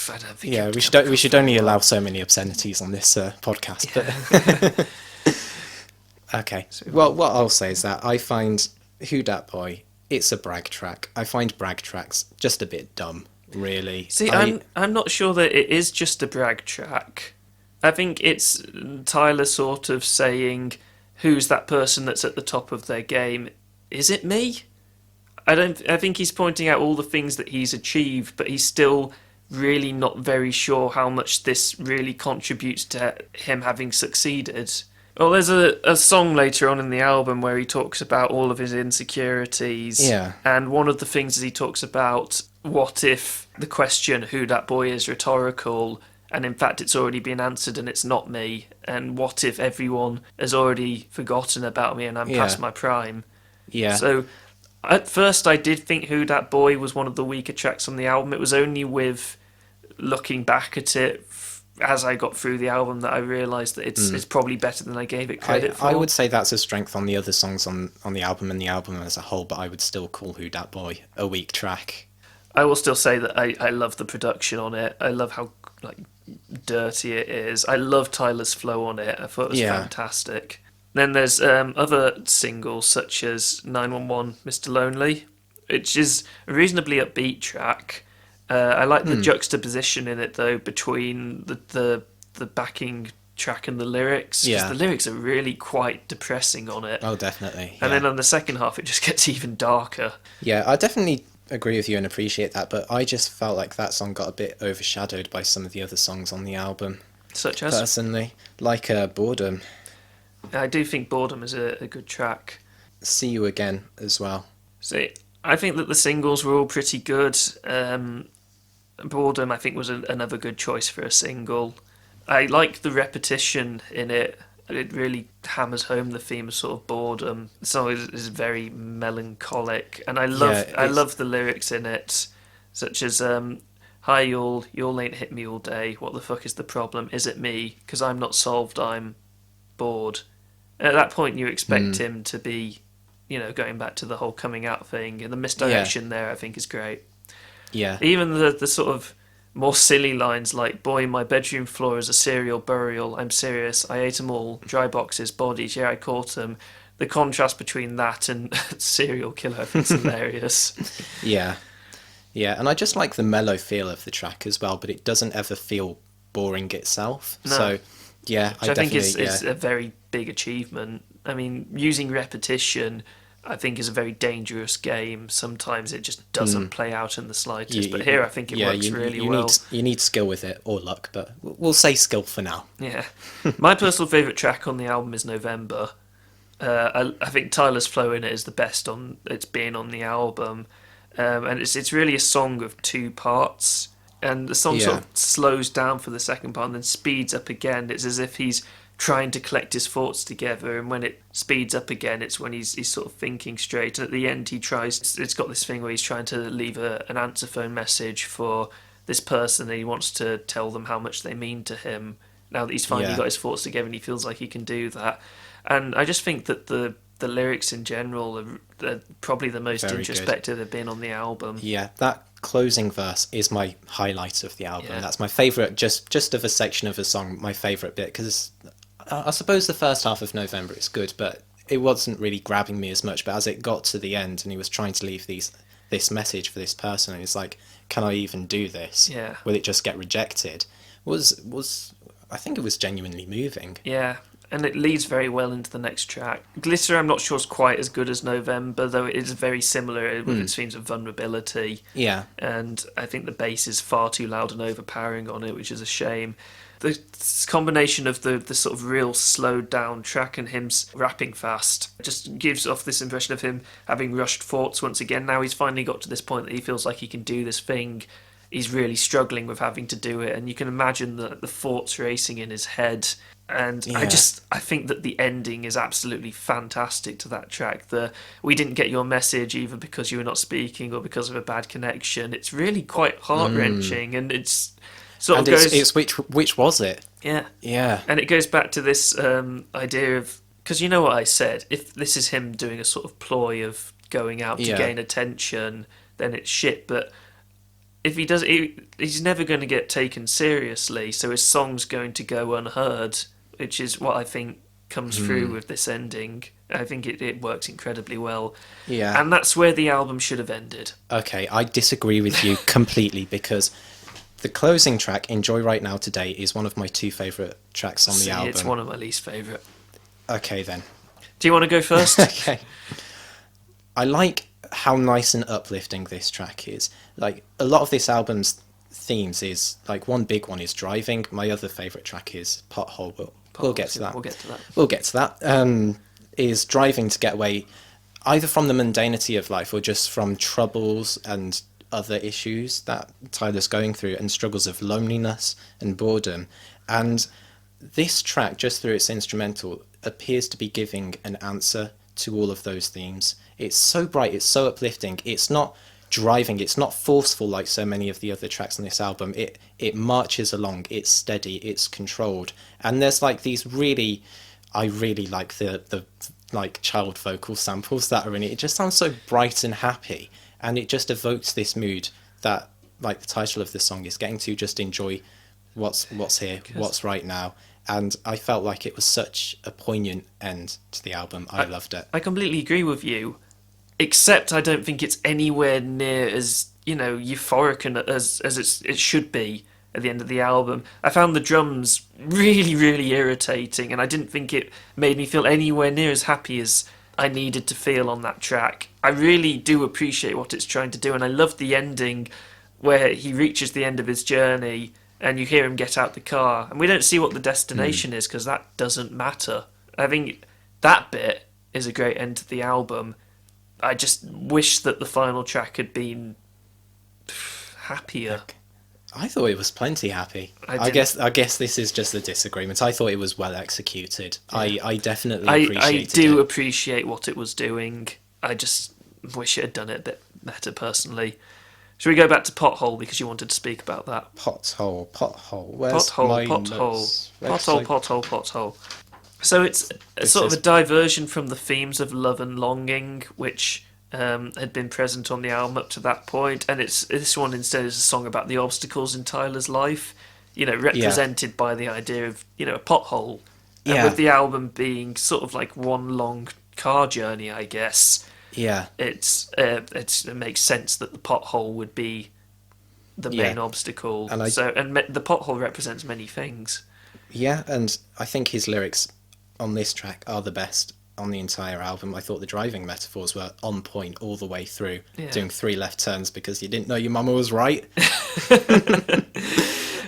don't think. Yeah, we should only allow so many obscenities on this podcast. But okay. Well, what I'll say is that I find Who Dat Boy, it's a brag track. I find brag tracks just a bit dumb, really. See, I'm not sure that it is just a brag track. I think it's Tyler sort of saying, "Who's that person that's at the top of their game? Is it me?" I think he's pointing out all the things that he's achieved, but he's still really not very sure how much this really contributes to him having succeeded. Well, there's a song later on in the album where he talks about all of his insecurities. Yeah. And one of the things is he talks about, what if the question, who that boy is, rhetorical, and in fact it's already been answered and it's not me? And what if everyone has already forgotten about me and I'm past my prime? Yeah. So at first I did think Who Dat Boy was one of the weaker tracks on the album. It was only with looking back at it as I got through the album that I realised that it's probably better than I gave it credit for. I would say that's a strength on the other songs on the album and the album as a whole, but I would still call Who Dat Boy a weak track. I will still say that I love the production on it. I love how dirty it is. I love Tyler's flow on it. I thought it was fantastic. Then there's other singles such as 911 Mr. Lonely, which is a reasonably upbeat track. I like the juxtaposition in it though between the backing track and the lyrics, because the lyrics are really quite depressing on it. Oh, definitely. And then on the second half it just gets even darker. Yeah, I definitely agree with you and appreciate that, but I just felt like that song got a bit overshadowed by some of the other songs on the album. Such as? Personally, like Boredom. I do think Boredom is a good track. See You Again as well. See, I think that the singles were all pretty good. Boredom, I think, was another good choice for a single. I like the repetition in it. It really hammers home the theme of sort of boredom. The song is very melancholic, and I love the lyrics in it, such as "Hi, y'all ain't hit me all day. What the fuck is the problem? Is it me? 'Cause I'm not solved. I'm bored." At that point, you expect him to be, going back to the whole coming out thing, and the misdirection there, I think, is great. Yeah. Even the sort of more silly lines like, "Boy, my bedroom floor is a serial burial. I'm serious. I ate 'em all. Dry boxes, bodies. Yeah, I caught 'em." The contrast between that and serial killer, I think, is hilarious. Yeah. Yeah, and I just like the mellow feel of the track as well, but it doesn't ever feel boring itself. No. So, yeah, Which I think is a very big achievement. I mean, using repetition, I think, is a very dangerous game. Sometimes it just doesn't play out in the slightest. But here I think it works really well. You need skill with it, or luck, but we'll say skill for now. Yeah. My personal favourite track on the album is November. I think Tyler's flow in it is the best it's been on the album. And it's really a song of two parts. And the song sort of slows down for the second part and then speeds up again. It's as if he's trying to collect his thoughts together, and when it speeds up again, it's when he's sort of thinking straight. And at the end, it's got this thing where he's trying to leave an answer phone message for this person, and he wants to tell them how much they mean to him now that he's finally got his thoughts together, and he feels like he can do that. And I just think that the lyrics in general are probably the most Very introspective they've been on the album. Yeah, that closing verse is my highlight of the album. Yeah. That's my favourite, just of a section of a song, my favourite bit, because I suppose the first half of November is good, but it wasn't really grabbing me as much. But as it got to the end and he was trying to leave this message for this person, and it's like, can I even do this? Yeah. Will it just get rejected? Was I think it was genuinely moving. Yeah. and it leads very well into the next track. Glitter, I'm not sure is quite as good as November, though it is very similar with its themes of vulnerability. Yeah. And I think the bass is far too loud and overpowering on it, which is a shame. The combination of the sort of real slowed down track and him rapping fast just gives off this impression of him having rushed thoughts once again. Now he's finally got to this point that he feels like he can do this thing. He's really struggling with having to do it, and you can imagine the thoughts racing in his head. And I think that the ending is absolutely fantastic to that track. We didn't get your message either because you were not speaking or because of a bad connection. It's really quite heart-wrenching, and it's sort of goes... It's which was it? Yeah. Yeah. And it goes back to this idea of... Because you know what I said, if this is him doing a sort of ploy of going out to gain attention, then it's shit, but... If he does, he's never going to get taken seriously, so his song's going to go unheard, which is what I think comes through with this ending. I think it works incredibly well. Yeah. And that's where the album should have ended. Okay, I disagree with you completely, because the closing track, Enjoy Right Now Today, is one of my 2 favourite tracks on the album. It's one of my least favourite. Okay, then. Do you want to go first? Okay. I like how nice and uplifting this track is. Like, a lot of this album's themes is, like, one big one is driving. My other favourite track is Pothole. We'll get to that. We'll get to that. Is driving to get away either from the mundanity of life or just from troubles and other issues that Tyler's going through, and struggles of loneliness and boredom. And this track, just through its instrumental, appears to be giving an answer to all of those themes. It's so bright, it's so uplifting. It's not driving, it's not forceful like so many of the other tracks on this album. It marches along, it's steady, it's controlled. And there's like these I really like the like child vocal samples that are in it. It just sounds so bright and happy, and it just evokes this mood that, like the title of the song is, getting to just enjoy what's here, what's right now. And I felt like it was such a poignant end to the album. I loved it. I completely agree with you, except I don't think it's anywhere near as, euphoric and as it should be at the end of the album. I found the drums really, really irritating, and I didn't think it made me feel anywhere near as happy as I needed to feel on that track. I really do appreciate what it's trying to do, and I love the ending where he reaches the end of his journey and you hear him get out the car, and we don't see what the destination is because that doesn't matter. I think that bit is a great end to the album. I just wish that the final track had been happier. I thought it was plenty happy. I guess this is just a disagreement. I thought it was well executed. Yeah. I definitely appreciated it. I do appreciate what it was doing. I just wish it had done it a bit better personally. Should we go back to Pothole because you wanted to speak about that? Pothole. Where's my notes? Pothole. So it's sort of a diversion from the themes of love and longing, which had been present on the album up to that point, and this one instead is a song about the obstacles in Tyler's life, represented by the idea of a pothole, and with the album being sort of like one long car journey, I guess. Yeah, it makes sense that the pothole would be the main obstacle, and the pothole represents many things. Yeah, and I think his lyrics on this track are the best on the entire album. I thought the driving metaphors were on point all the way through, doing 3 left turns because you didn't know your mama was right.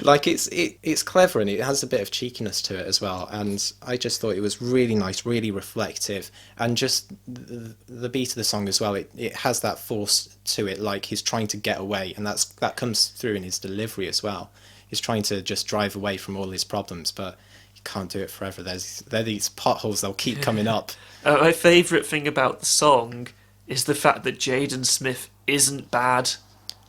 Like it's clever, and it has a bit of cheekiness to it as well, and I just thought it was really nice, really reflective, and just the beat of the song as well, it has that force to it, like he's trying to get away, and that comes through in his delivery as well. He's trying to just drive away from all his problems, but you can't do it forever. There are these potholes, they'll keep coming up. My favourite thing about the song is the fact that Jaden Smith isn't bad.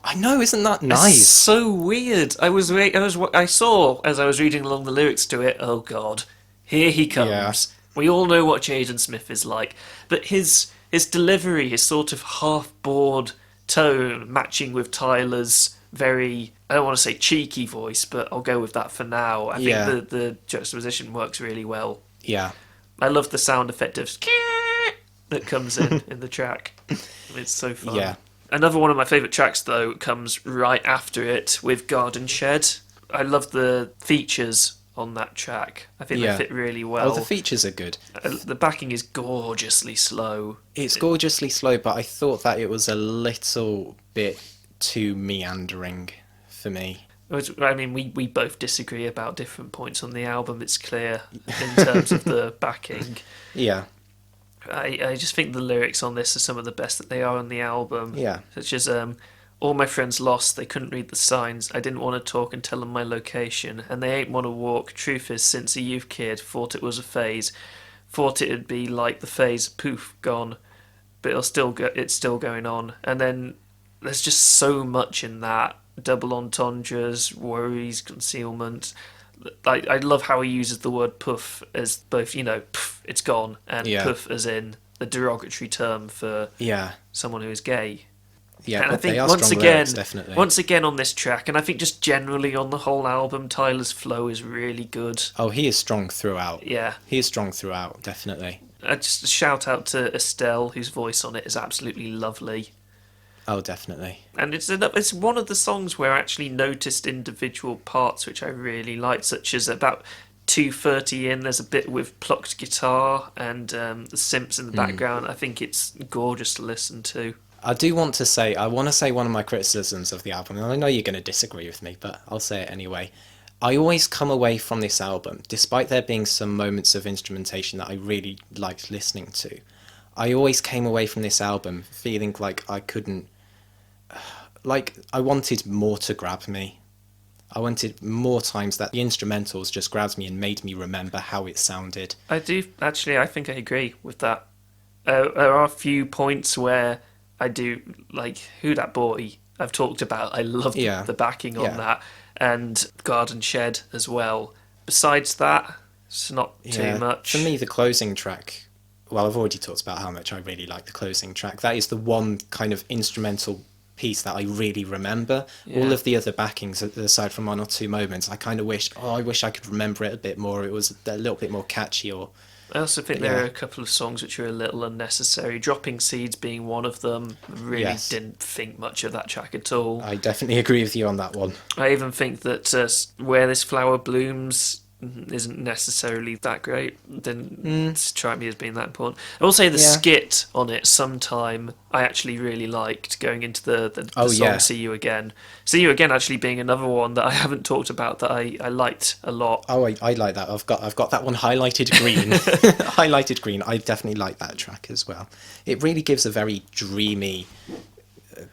I know, isn't that nice? It's so weird. I saw as I was reading along the lyrics to it. Oh God, here he comes. Yeah. We all know what Jaden Smith is like, but his delivery, his sort of half-bored tone, matching with Tyler's very, I don't want to say cheeky voice, but I'll go with that for now. I think the juxtaposition works really well. Yeah. I love the sound effect of that comes in the track. It's so fun. Yeah. Another one of my favourite tracks, though, comes right after it with Garden Shed. I love the features on that track. I think Yeah. they fit really well. Oh, the features are good. The backing is gorgeously slow. It's gorgeously slow, but I thought that it was a little bit too meandering for me. I mean, we both disagree about different points on the album, it's clear, in terms of the backing. Yeah. I just think the lyrics on this are some of the best that they are on the album. Yeah. Such as, all my friends lost, they couldn't read the signs. I didn't want to talk and tell them my location. And they ain't want to walk. Truth is, since a youth kid, thought it was a phase. Thought it'd be like the phase, poof, gone. But it's still going on. And then there's just so much in that. Double entendres, worries, concealment. I love how he uses the word poof as both, poof, it's gone, and poof as in the derogatory term for someone who is gay. Yeah, and I but think they are once strong again, lyrics, definitely. once again on this track, and I think just generally on the whole album, Tyler's flow is really good. Oh, he is strong throughout. Yeah. He is strong throughout, definitely. Just a shout out to Estelle, whose voice on it is absolutely lovely. Oh, definitely. And it's one of the songs where I actually noticed individual parts which I really liked, such as about 2:30 in, there's a bit with plucked guitar and the synths in the background. I think it's gorgeous to listen to. I want to say one of my criticisms of the album, and I know you're going to disagree with me, but I'll say it anyway. I always come away from this album, despite there being some moments of instrumentation that I really liked listening to, I always came away from this album feeling like I couldn't... Like, I wanted more to grab me. I wanted more times that the instrumentals just grabbed me and made me remember how it sounded. I think I agree with that. There are a few points where I do, like, Who Dat Boy, I've talked about. I love the backing on that. And Garden Shed as well. Besides that, it's not too much. For me, the closing track... Well, I've already talked about how much I really like the closing track. That is the one kind of instrumental piece that I really remember. All of the other backings, aside from one or two moments, I kind of wish I could remember it a bit more. It was a little bit more catchy. I also think there are a couple of songs which are a little unnecessary. Dropping Seeds being one of them. Really didn't think much of that track at all. I definitely agree with you on that one. I even think that Where This Flower Blooms isn't necessarily that great. Didn't strike me as being that important. I will say the skit on it sometime I actually really liked, going into the song See You Again. See You Again actually being another one that I haven't talked about that I liked a lot. Oh, I like that. I've got that one highlighted green. Highlighted green. I definitely like that track as well. It really gives a very dreamy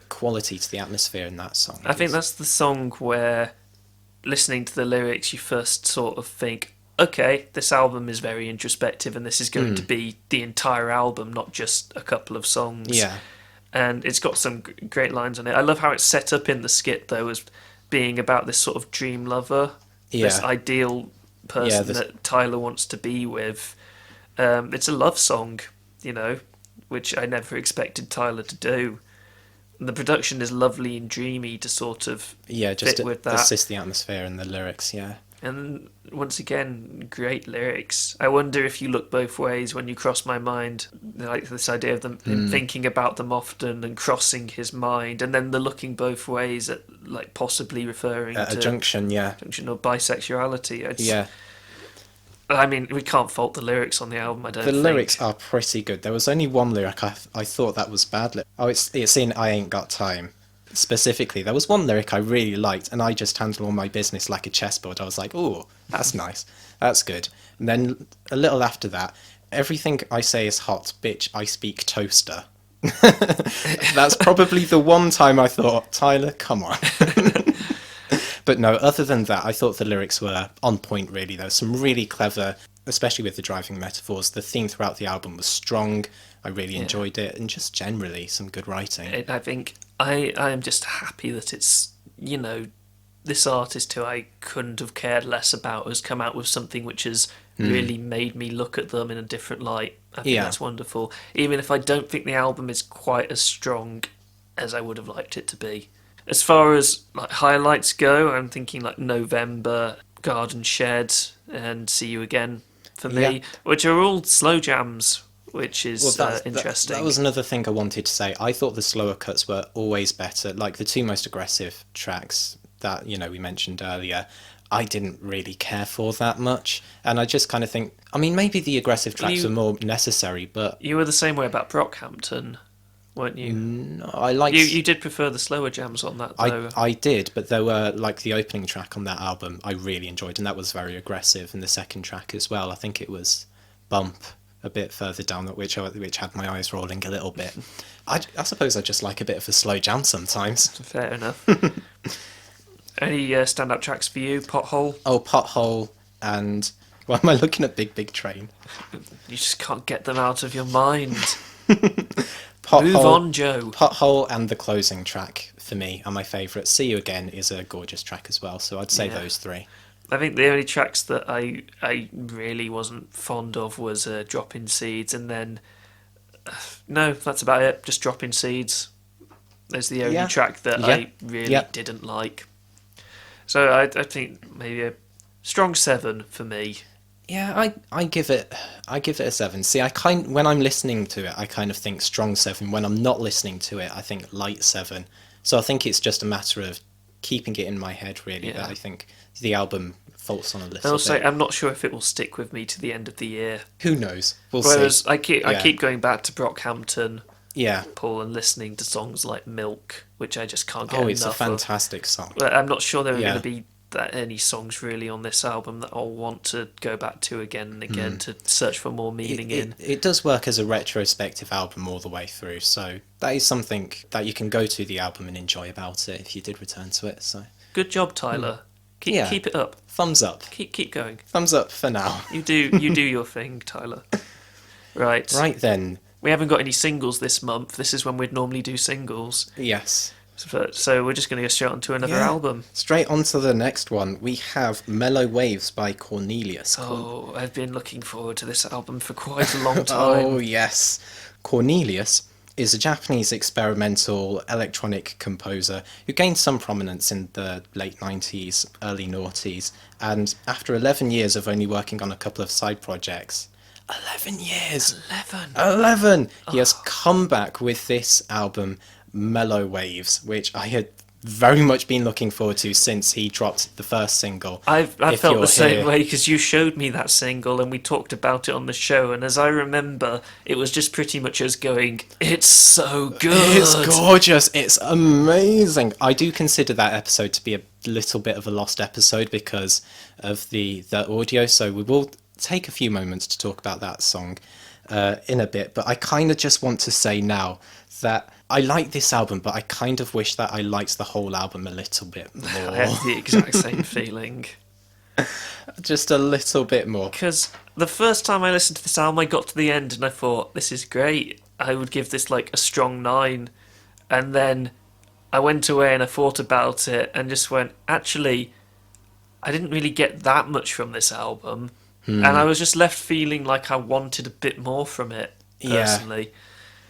quality to the atmosphere in that song. I think that's the song where, listening to the lyrics, you first sort of think, okay, this album is very introspective and this is going to be the entire album, not just a couple of songs. Yeah. And it's got some great lines on it. I love how it's set up in the skit, though, as being about this sort of dream lover, this ideal person that Tyler wants to be with. It's a love song, which I never expected Tyler to do. The production is lovely and dreamy to sort of just fit with that. Assist the atmosphere and the lyrics, And once again, great lyrics. I wonder if you look both ways when you cross my mind, like this idea of them him thinking about them often and crossing his mind, and then the looking both ways at like possibly referring to a junction, junction of bisexuality. I mean, we can't fault the lyrics on the album, I don't think. The lyrics are pretty good. There was only one lyric I thought that was bad. It's in I Ain't Got Time. Specifically, there was one lyric I really liked, and I just handle all my business like a chessboard. I was like, oh, that's nice. That's good. And then a little after that, everything I say is hot, bitch, I speak toaster. That's probably the one time I thought, Tyler, come on. But no, other than that, I thought the lyrics were on point, really. There was some really clever, especially with the driving metaphors. The theme throughout the album was strong. I really enjoyed it, and just generally some good writing. I think I am just happy that it's, this artist who I couldn't have cared less about has come out with something which has really made me look at them in a different light. I think that's wonderful. Even if I don't think the album is quite as strong as I would have liked it to be. As far as like highlights go, I'm thinking like November, Garden Shed, and See You Again for me, which are all slow jams, which is interesting. That was another thing I wanted to say. I thought the slower cuts were always better. Like the two most aggressive tracks that we mentioned earlier, I didn't really care for that much. And I just kind of think, I mean, maybe the aggressive tracks were more necessary, but... You were the same way about Brockhampton, weren't you? No, I liked... You did prefer the slower jams on that, though. I did, but there were, like, the opening track on that album I really enjoyed, and that was very aggressive, and the second track as well. I think it was Bump, a bit further down, which had my eyes rolling a little bit. I suppose I just like a bit of a slow jam sometimes. Fair enough. Any standout tracks for you? Pothole? Oh, Pothole and... Why am I looking at Big Big Train? You just can't get them out of your mind. Pothole, Move on, Joe. Pothole and the closing track, for me, are my favourite. See You Again is a gorgeous track as well, so I'd say those three. I think the only tracks that I really wasn't fond of was Dropping Seeds, and then... no, that's about it. Just Dropping Seeds. There's the only track that I really didn't like. So I think maybe a strong 7 for me. Yeah, I give it a 7. See, when I'm listening to it, I kind of think strong 7. When I'm not listening to it, I think light 7. So I think it's just a matter of keeping it in my head, really. But I think the album faults on a little Also, bit. I'm not sure if it will stick with me to the end of the year. Who knows? We'll Whereas see. I keep going back to Brockhampton, Yeah. Paul, and listening to songs like Milk, which I just can't get Oh, enough it's a fantastic song. But I'm not sure there are going to be any songs really on this album that I'll want to go back to again and again to search for more meaning in. It does work as a retrospective album all the way through, so that is something that you can go to the album and enjoy about it if you did return to it. So good job, Tyler. Keep it up. Thumbs up. Keep going. Thumbs up for now. You do your thing, Tyler. Right. Right then. We haven't got any singles this month. This is when we'd normally do singles. Yes. So we're just going to go straight on to another album. Straight on to the next one. We have Mellow Waves by Conenlius. Oh, I've been looking forward to this album for quite a long time. Oh, yes. Conenlius is a Japanese experimental electronic composer who gained some prominence in the late 90s, early noughties, and after 11 years of only working on a couple of side projects... 11 years! 11! He has come back with this album... Mellow Waves, which I had very much been looking forward to since he dropped the first single. I felt the same way because you showed me that single and we talked about it on the show, and as I remember, it was just pretty much us going, it's so good. It's gorgeous. It's amazing. I do consider that episode to be a little bit of a lost episode because of the audio, so we will take a few moments to talk about that song in a bit, but I kind of just want to say now that I like this album, but I kind of wish that I liked the whole album a little bit more. I had the exact same feeling. Just a little bit more. Because the first time I listened to this album, I got to the end and I thought, this is great. I would give this like a strong 9. And then I went away and I thought about it and just went, actually, I didn't really get that much from this album. And I was just left feeling like I wanted a bit more from it, personally.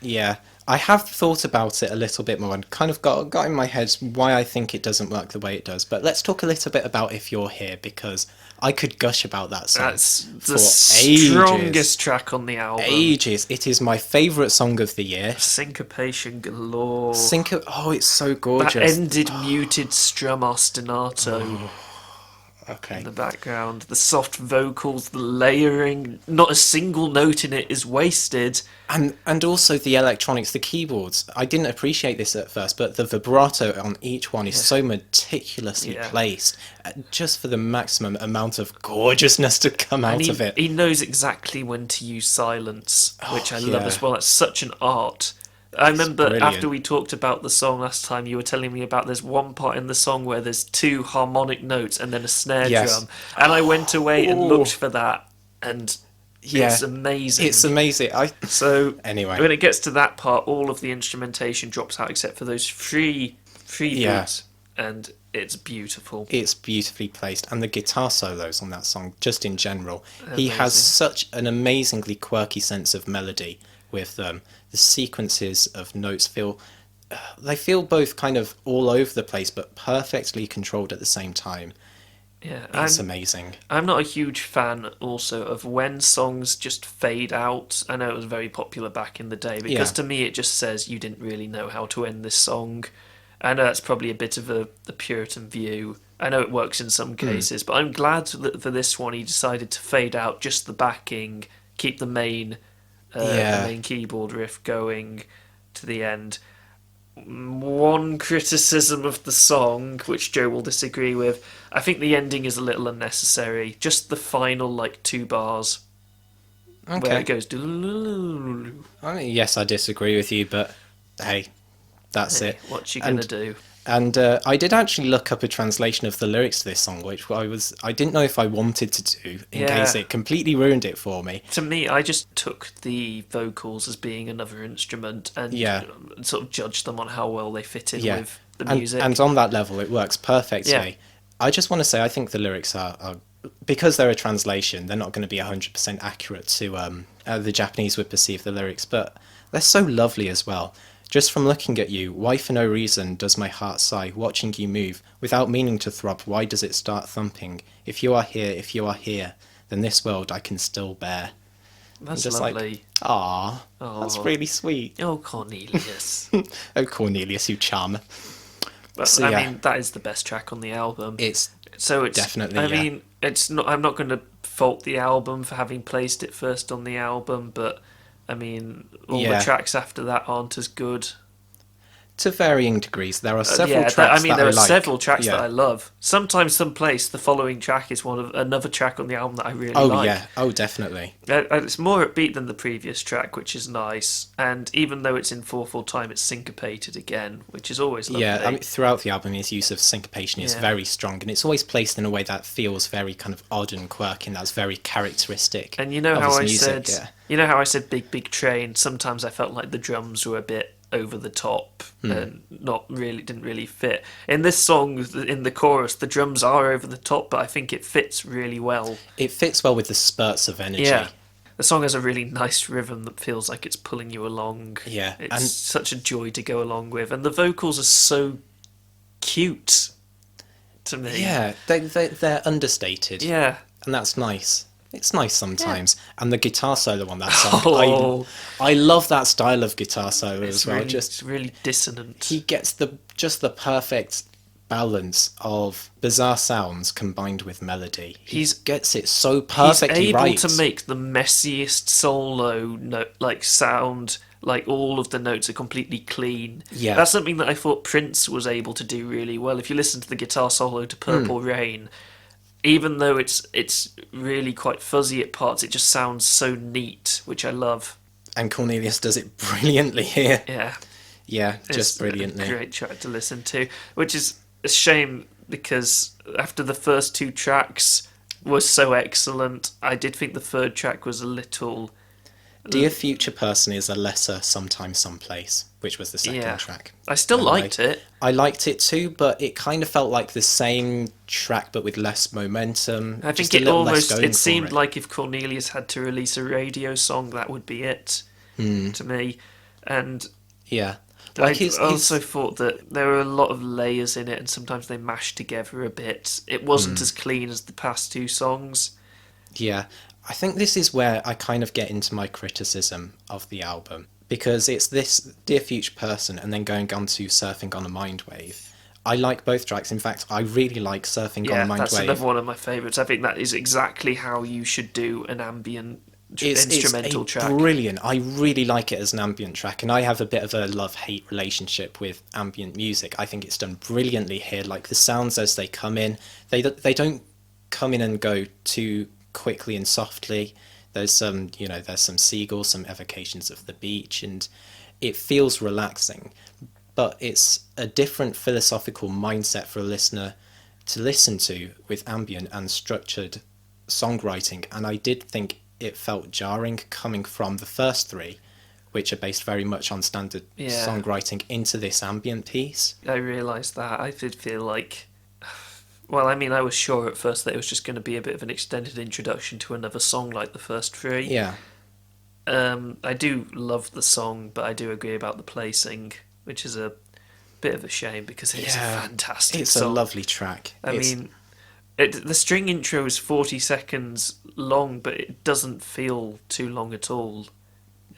Yeah. I have thought about it a little bit more and kind of got in my head why I think it doesn't work the way it does. But let's talk a little bit about If You're Here, because I could gush about that song. That's for the strongest track on the album. Ages. It is my favourite song of the year. Syncopation galore. Oh, it's so gorgeous. That ended muted strum ostinato. Okay. In the background, the soft vocals, the layering, not a single note in it is wasted. And also the electronics, the keyboards. I didn't appreciate this at first, but the vibrato on each one is so meticulously placed, just for the maximum amount of gorgeousness to come out of it. He knows exactly when to use silence, which I love as well. That's such an art. I remember brilliant. After we talked about the song last time, you were telling me about there's one part in the song where there's 2 harmonic notes and then a snare drum. And I went away and looked for that, and it's amazing. It's amazing. Anyway, when it gets to that part, all of the instrumentation drops out except for those three beats, and it's beautiful. It's beautifully placed, and the guitar solos on that song, just in general, he has such an amazingly quirky sense of melody with them. The sequences of notes feel both kind of all over the place, but perfectly controlled at the same time. Yeah, it's amazing. I'm not a huge fan also of when songs just fade out. I know it was very popular back in the day, because to me it just says you didn't really know how to end this song. I know that's probably a bit of the Puritan view, I know it works in some cases, but I'm glad that for this one he decided to fade out just the backing, keep the main keyboard riff going to the end. One criticism of the song, which Joe will disagree with, I think the ending is a little unnecessary. Just the final, 2 bars. Okay. Where it goes... Yes, I disagree with you, but hey, that's it. What you gonna do? And I did actually look up a translation of the lyrics to this song, which I didn't know if I wanted to do, in case it completely ruined it for me. To me, I just took the vocals as being another instrument and sort of judged them on how well they fit in with the music. And on that level, it works perfectly. Yeah. I just want to say, I think the lyrics are because they're a translation, they're not going to be 100% accurate to the Japanese would perceive the lyrics, but they're so lovely as well. Just from looking at you, why for no reason does my heart sigh, watching you move, without meaning to throb, why does it start thumping? If you are here, then this world I can still bear. That's just lovely. That's really sweet. Oh, Conenlius. Oh, Conenlius, you charmer. But, so, I mean, that is the best track on the album. It's definitely, I mean, it's not. I'm not going to fault the album for having placed it first on the album, but... I mean, all the tracks after that aren't as good. To varying degrees. There are several tracks that I like. There are several tracks that I love. Sometimes, someplace, the following track is another track on the album that I really like. Oh, yeah. Oh, definitely. It's more upbeat than the previous track, which is nice. And even though it's in 4/4 time, it's syncopated again, which is always lovely. Yeah, I mean, throughout the album, his use of syncopation is very strong, and it's always placed in a way that feels very kind of odd and quirky, and that's very characteristic. And you know how I said, Big Train. Sometimes I felt like the drums were a bit over the top and didn't really fit. In this song, in the chorus, the drums are over the top, but I think it fits really well. It fits well with the spurts of energy. Yeah. The song has a really nice rhythm that feels like it's pulling you along. Yeah. It's such a joy to go along with. And the vocals are so cute to me. Yeah, they're understated. Yeah. And that's nice. It's nice sometimes. Yeah. And the guitar solo on that song, I love that style of guitar solo as well. It's really dissonant. He gets the perfect balance of bizarre sounds combined with melody. He gets it so perfectly right. He's able to make the messiest solo sound, like all of the notes are completely clean. Yeah. That's something that I thought Prince was able to do really well. If you listen to the guitar solo to Purple Rain, even though it's really quite fuzzy at parts, it just sounds so neat, which I love. And Conenlius does it brilliantly here. Yeah. Yeah, just brilliantly. It's a great track to listen to, which is a shame because after the first 2 tracks were so excellent, I did think the third track was a little... Dear Future Person is a lesser Sometime Someplace, which was the second track. I still liked it. I liked it too, but it kind of felt like the same track but with less momentum. I think it seemed like if Conenlius had to release a radio song, that would be it to me. And yeah. I also thought that there were a lot of layers in it and sometimes they mashed together a bit. It wasn't as clean as the past 2 songs. Yeah. I think this is where I kind of get into my criticism of the album, because it's this Dear Future Person and then going on to Surfing on a Mind Wave. I like both tracks. In fact, I really like Surfing on a Mind Wave. Yeah, that's another one of my favourites. I think that is exactly how you should do an ambient instrumental track. It's brilliant. I really like it as an ambient track, and I have a bit of a love-hate relationship with ambient music. I think it's done brilliantly here. Like the sounds as they come in, they don't come in and go too quickly and softly. There's some seagulls, some evocations of the beach, and it feels relaxing. But it's a different philosophical mindset for a listener to listen to with ambient and structured songwriting, and I did think it felt jarring coming from the first 3, which are based very much on standard songwriting, into this ambient piece. I realised that. I did feel like... Well, I mean, I was sure at first that it was just going to be a bit of an extended introduction to another song like the first 3. Yeah. I do love the song, but I do agree about the placing, which is a bit of a shame because it's a fantastic song. It's a lovely track. The string intro is 40 seconds long, but it doesn't feel too long at all.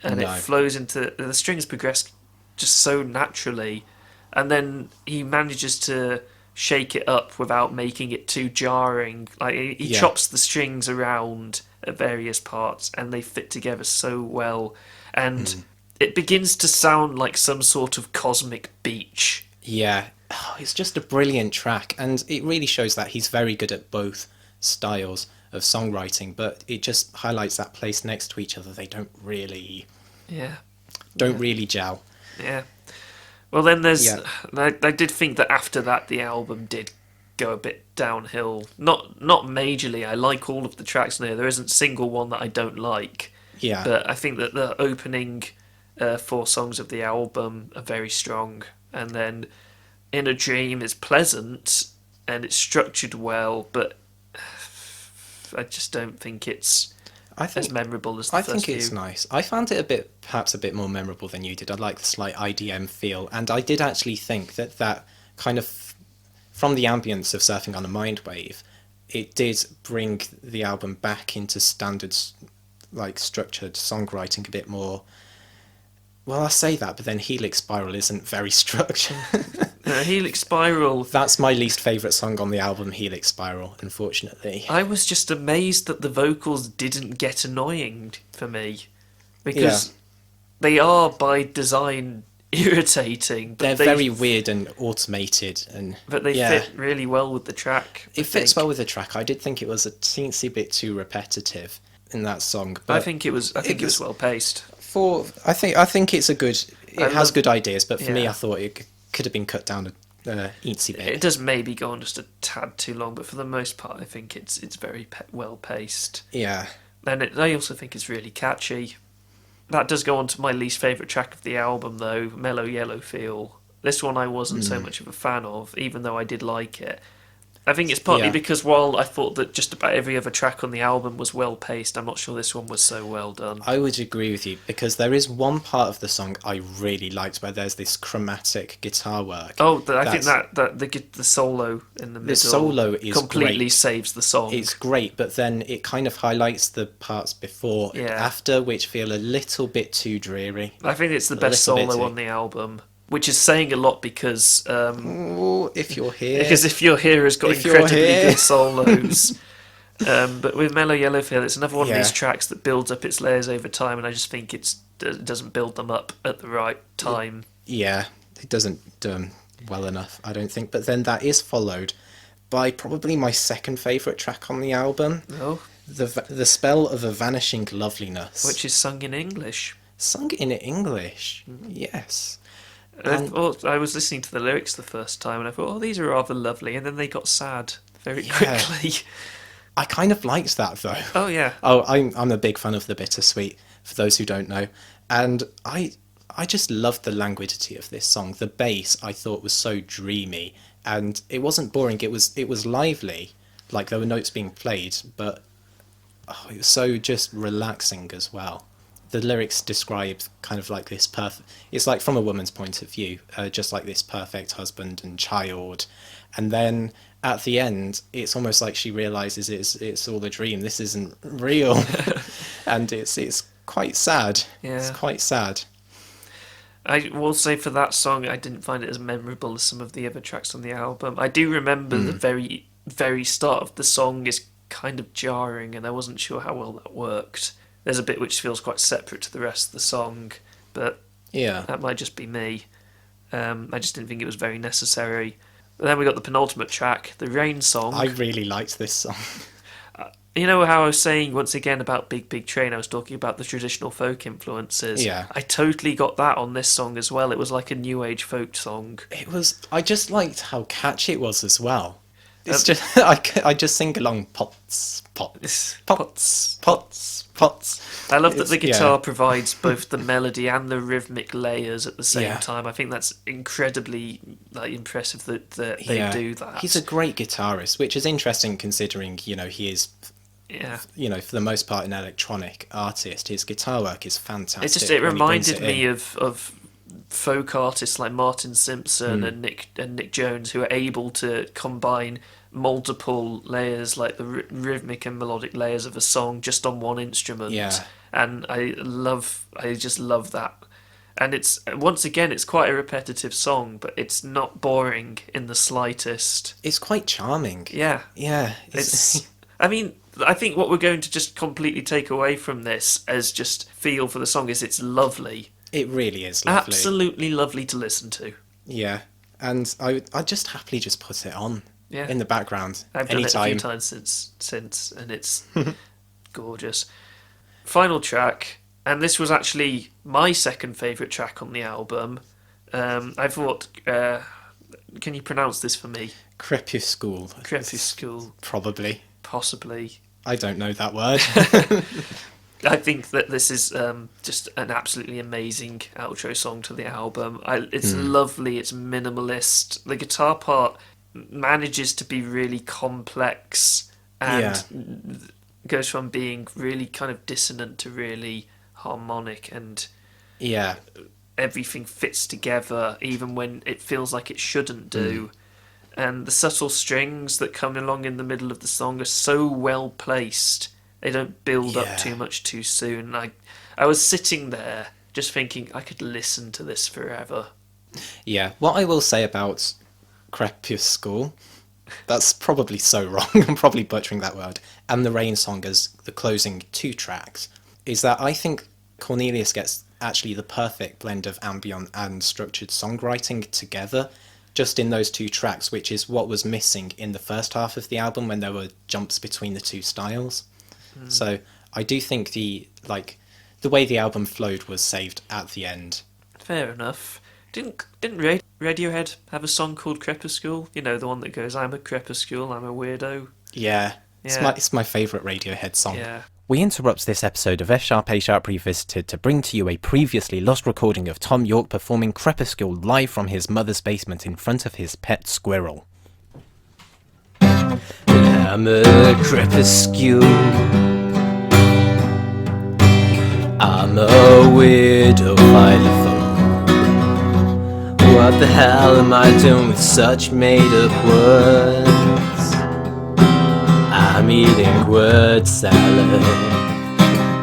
And it flows into... The strings progress just so naturally. And then he manages to shake it up without making it too jarring. Like he chops the strings around at various parts, and they fit together so well. And it begins to sound like some sort of cosmic beach. Yeah, it's just a brilliant track, and it really shows that he's very good at both styles of songwriting, but it just highlights that placed next to each other. They don't really gel. Yeah. Well, then there's... I did think that after that, the album did go a bit downhill. Not majorly. I like all of the tracks in there. There isn't a single one that I don't like. Yeah. But I think that the opening 4 songs of the album are very strong. And then In a Dream is pleasant, and it's structured well, but I just don't think it's as memorable as the first few. I think it's nice. I found it perhaps a bit more memorable than you did. I like the slight IDM feel, and I did actually think that kind of, from the ambience of Surfing on a Mind Wave, it did bring the album back into standards, like structured songwriting a bit more. Well, I say that, but then Helix Spiral isn't very structured. Helix Spiral... That's my least favourite song on the album, Helix Spiral, unfortunately. I was just amazed that the vocals didn't get annoying for me. Because they are, by design, irritating. But They're very weird and automated. But they fit really well with the track. It fits well with the track. I did think it was a teensy bit too repetitive in that song. But I think it was well paced. I think it's a good... It has good ideas, but for me, I thought it could have been cut down a eensy bit. It does maybe go on just a tad too long, but for the most part, I think it's very well paced. Yeah. And I also think it's really catchy. That does go on to my least favourite track of the album, though, Mellow Yellow Feel. This one I wasn't so much of a fan of, even though I did like it. I think it's partly because while I thought that just about every other track on the album was well paced, I'm not sure this one was so well done. I would agree with you, because there is one part of the song I really liked where there's this chromatic guitar work. Oh, I think that the solo in the middle, the solo is completely great. saves the song. It's great, but then it kind of highlights the parts before and after, which feel a little bit too dreary. I think it's the best solo on the album. Which is saying a lot because... if you're here... Because If You're Here has got incredibly good solos. But with Mellow Yellow Feel, it's another one of these tracks that builds up its layers over time, and I just think it doesn't build them up at the right time. Yeah, it doesn't do them well enough, I don't think. But then that is followed by probably my second favourite track on the album. Oh? The Spell of a Vanishing Loveliness. Which is sung in English. Sung in English, yes. I was listening to the lyrics the first time and I thought, these are rather lovely, and then they got sad very quickly. I kind of liked that though. Oh yeah. Oh, I'm a big fan of the bittersweet, for those who don't know. And I just loved the languidity of this song. The bass I thought was so dreamy, and it wasn't boring, it was lively, like there were notes being played, but it was so just relaxing as well. The lyrics describe kind of like this it's like from a woman's point of view, just like this perfect husband and child. And then at the end, it's almost like she realises it's all a dream. This isn't real. And it's quite sad. Yeah. It's quite sad. I will say for that song, I didn't find it as memorable as some of the other tracks on the album. I do remember the very, very start of the song is kind of jarring, and I wasn't sure how well that worked. There's a bit which feels quite separate to the rest of the song, but that might just be me. I just didn't think it was very necessary. But then we got the penultimate track, the Rain song. I really liked this song. You know how I was saying once again about Big Big Train, I was talking about the traditional folk influences. Yeah. I totally got that on this song as well. It was like a new age folk song. I just liked how catchy it was as well. It's just I just sing along, pots, pots, pots, pots, pots. I love that the guitar provides both the melody and the rhythmic layers at the same time. I think that's incredibly impressive that they do that. He's a great guitarist, which is interesting considering he is. Yeah. For the most part, an electronic artist. His guitar work is fantastic. It reminded me of folk artists like Martin Simpson and Nick Jones, who are able to combine multiple layers, like the rhythmic and melodic layers of a song, just on one instrument. Yeah. And I just love that. And it's once again, it's quite a repetitive song, but it's not boring in the slightest. It's quite charming. Yeah. Yeah. It's I mean, I think what we're going to just completely take away from this as just feel for the song is it's lovely. It really is lovely. Absolutely lovely to listen to. Yeah. And I'd just happily just put it on in the background I've done anytime. it a few times since and it's gorgeous. Final track, and this was actually my second favourite track on the album. I thought, can you pronounce this for me? Crepuscule. Crepuscule. Probably. Possibly. I don't know that word. I think that this is just an absolutely amazing outro song to the album. It's lovely, it's minimalist. The guitar part manages to be really complex and goes from being really kind of dissonant to really harmonic, and everything fits together even when it feels like it shouldn't do. And the subtle strings that come along in the middle of the song are so well placed. They don't build up too much too soon. I was sitting there just thinking I could listen to this forever. Yeah, what I will say about Crepuscule, that's probably so wrong, I'm probably butchering that word, and the Rain song as the closing two tracks, is that I think Conenlius gets actually the perfect blend of ambient and structured songwriting together, just in those two tracks, which is what was missing in the first half of the album when there were jumps between the two styles. So I do think the way the album flowed was saved at the end. Fair enough. Didn't Radiohead have a song called Crepuscule? You know, the one that goes, I'm a crepuscule, I'm a weirdo. Yeah. It's my favourite Radiohead song. Yeah. We interrupt this episode of F Sharp A Sharp Revisited to bring to you a previously lost recording of Tom York performing Crepuscule live from his mother's basement in front of his pet squirrel. I'm a crepuscule, I'm a widow xylophone. What the hell am I doing with such made-up words? I'm eating word salad.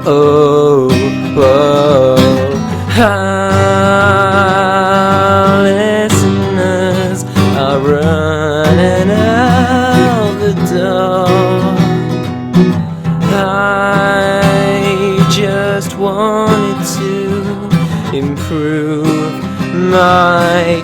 Oh, our listeners are running out the door. I just wanted to improve my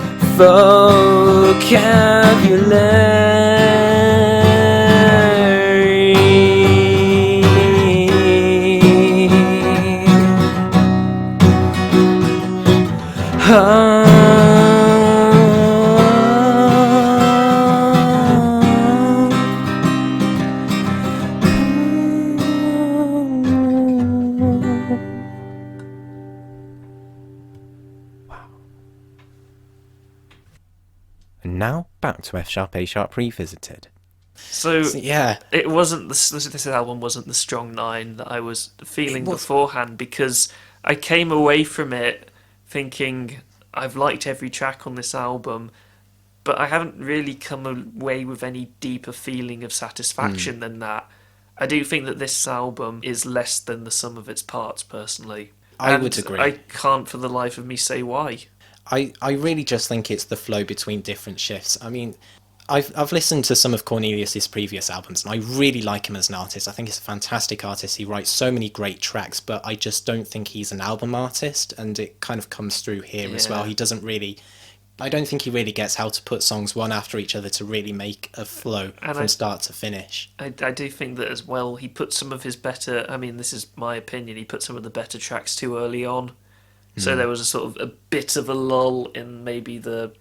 And now back to F Sharp A Sharp Revisited. So yeah, it wasn't this album wasn't the strong 9 that I was feeling beforehand, because I came away from it thinking I've liked every track on this album, but I haven't really come away with any deeper feeling of satisfaction than that. I do think that this album is less than the sum of its parts, personally. I would agree. I can't for the life of me say why. I really just think it's the flow between different shifts. I mean, I've listened to some of Conenlius's previous albums, and I really like him as an artist. I think he's a fantastic artist. He writes so many great tracks, but I just don't think he's an album artist, and it kind of comes through here as well. He doesn't really... I don't think he really gets how to put songs one after each other to really make a flow from start to finish. I do think that as well, he put some of his better... I mean, this is my opinion, he put some of the better tracks too early on. So there was a sort of a bit of a lull in maybe the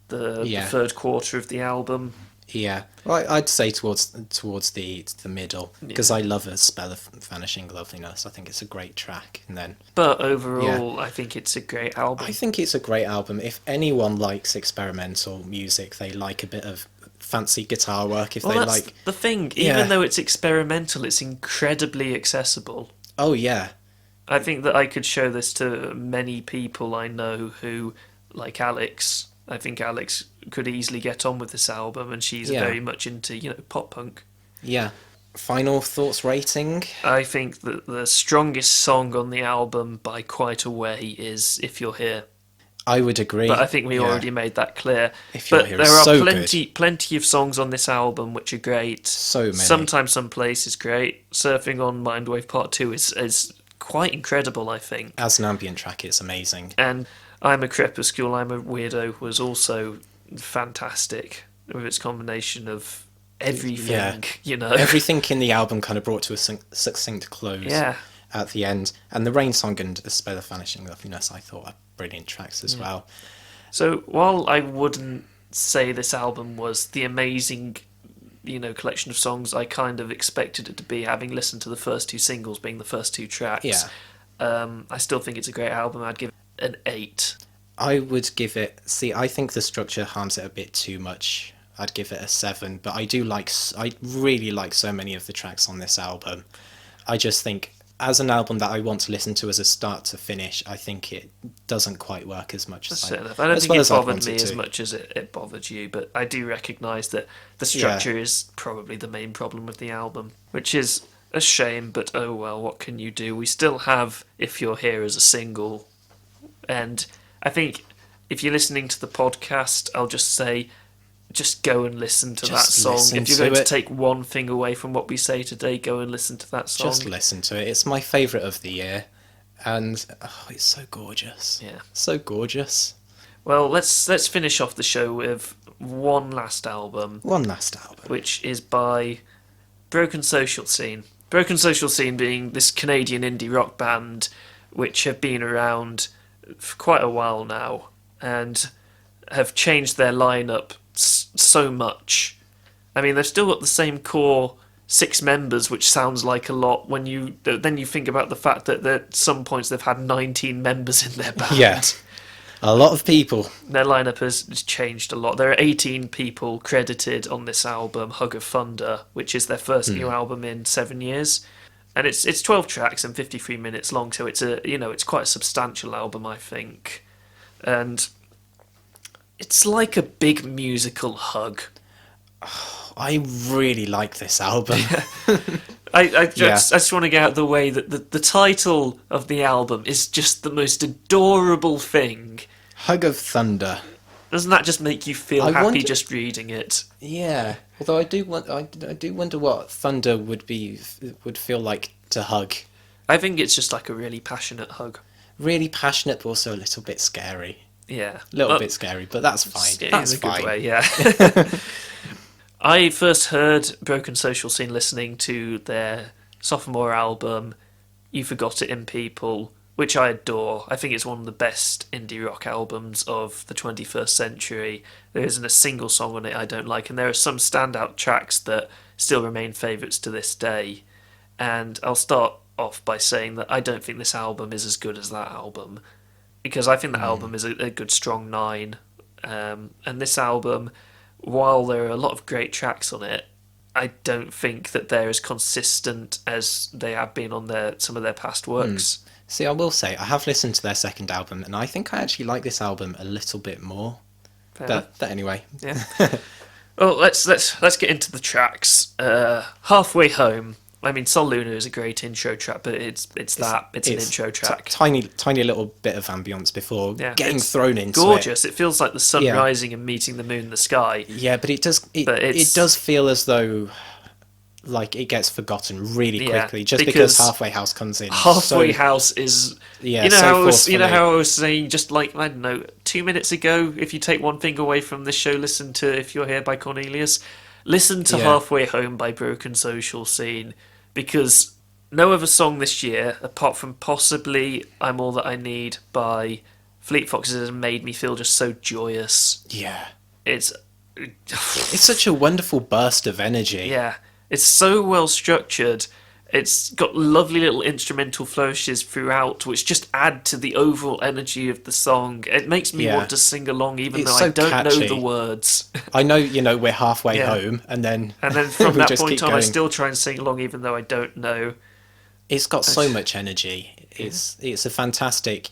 third quarter of the album. Yeah, well, I'd say towards the middle, because I love A Spell of Vanishing Loveliness. I think it's a great track, and then. But overall, I think it's a great album. I think it's a great album. If anyone likes experimental music, they like a bit of fancy guitar work. If they that's like the thing. Even though it's experimental, it's incredibly accessible. Oh yeah. I think that I could show this to many people I know who, like Alex. I think Alex could easily get on with this album, and she's very much into, pop punk. Yeah. Final thoughts rating? I think that the strongest song on the album by quite a way is If You're Here. I would agree. But I think we already made that clear. If You're But Here there is are so plenty of songs on this album which are great. So many. Sometimes Someplace is great. Surfing on Mindwave Part 2 is quite incredible, I think. As an ambient track, it's amazing. And I'm a Crepuscule, I'm a Weirdo was also fantastic with its combination of everything, you know. Everything in the album kind of brought to a succinct close at the end. And the Rain Song and A Spell of Vanishing Loveliness, I thought, are brilliant tracks as well. So while I wouldn't say this album was the amazing, you know, collection of songs I kind of expected it to be, having listened to the first two singles being the first two tracks, I still think it's a great album. I'd give it an 8. I would give it... See, I think the structure harms it a bit too much. I'd give it a 7, but I really like so many of the tracks on this album. I just think, as an album that I want to listen to as a start to finish, I think it doesn't quite work as much as I don't think it bothered me as to. much as it bothered you, but I do recognise that the structure is probably the main problem with the album, which is a shame, but oh well, what can you do? We still have If You're Here as a single, and I think if you're listening to the podcast, I'll just say, just go and listen to that song. If you're going to take one thing away from what we say today, go and listen to that song. Just listen to it. It's my favourite of the year, and it's so gorgeous. Yeah, so gorgeous. Well, let's finish off the show with one last album. Which is by Broken Social Scene. Broken Social Scene being this Canadian indie rock band which have been around for quite a while now and have changed their lineup so much. I mean, they've still got the same core 6 members, which sounds like a lot when you think about the fact that at some points they've had 19 members in their band. Yeah, a lot of people. Their lineup has changed a lot. There are 18 people credited on this album, Hug of Thunder, which is their first new album in 7 years. And it's 12 tracks and 53 minutes long, so it's quite a substantial album, I think. And it's like a big musical hug. I really like this album. I just want to get out of the way that the title of the album is just the most adorable thing. Hug of Thunder. Doesn't that just make you feel happy just reading it? Yeah. Although I do wonder what thunder would feel like to hug. I think it's just like a really passionate hug. Really passionate, but also a little bit scary. Yeah. A little bit scary, but that's fine. That's fine. Good way, yeah. I first heard Broken Social Scene listening to their sophomore album, You Forgot It in People, which I adore. I think it's one of the best indie rock albums of the 21st century. There isn't a single song on it I don't like, and there are some standout tracks that still remain favourites to this day. And I'll start off by saying that I don't think this album is as good as that album, because I think that album is a good strong 9. And this album, while there are a lot of great tracks on it, I don't think that they're as consistent as they have been on some of their past works. See, I will say, I have listened to their second album, and I think I actually like this album a little bit more. But anyway. Yeah. Well, let's get into the tracks. Halfway Home. I mean, Sol Luna is a great intro track, but it's an intro track. Tiny little bit of ambience before getting thrown into gorgeous. It feels like the sun rising and meeting the moon in the sky. Yeah, but it does feel as though like it gets forgotten really quickly just because Halfway House comes in. Halfway House is how I was saying just like, I don't know, 2 minutes ago, if you take one thing away from this show, listen to If You're Here by Conenlius, listen to Halfway Home by Broken Social Scene, because no other song this year, apart from possibly I'm All That I Need by Fleet Foxes, has made me feel just so joyous. Yeah. It's such a wonderful burst of energy. Yeah. It's so well structured. It's got lovely little instrumental flourishes throughout, which just add to the overall energy of the song. It makes me want to sing along, even though I don't know the words. I know, we're halfway home, and then from that point on, I still try and sing along, even though I don't know. It's got so much energy. It's a fantastic,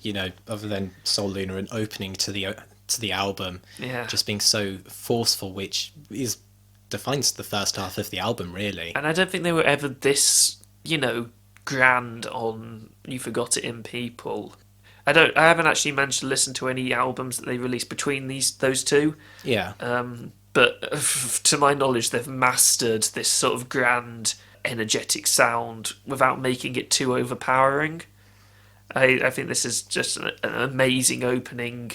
other than Sol Luna, an opening to the album. Yeah. Just being so forceful, which is defines the first half of the album, really. And I don't think they were ever this, grand on You Forgot It in People. I haven't actually managed to listen to any albums that they released between those two. Yeah. But to my knowledge, they've mastered this sort of grand, energetic sound without making it too overpowering. I think this is just an amazing opening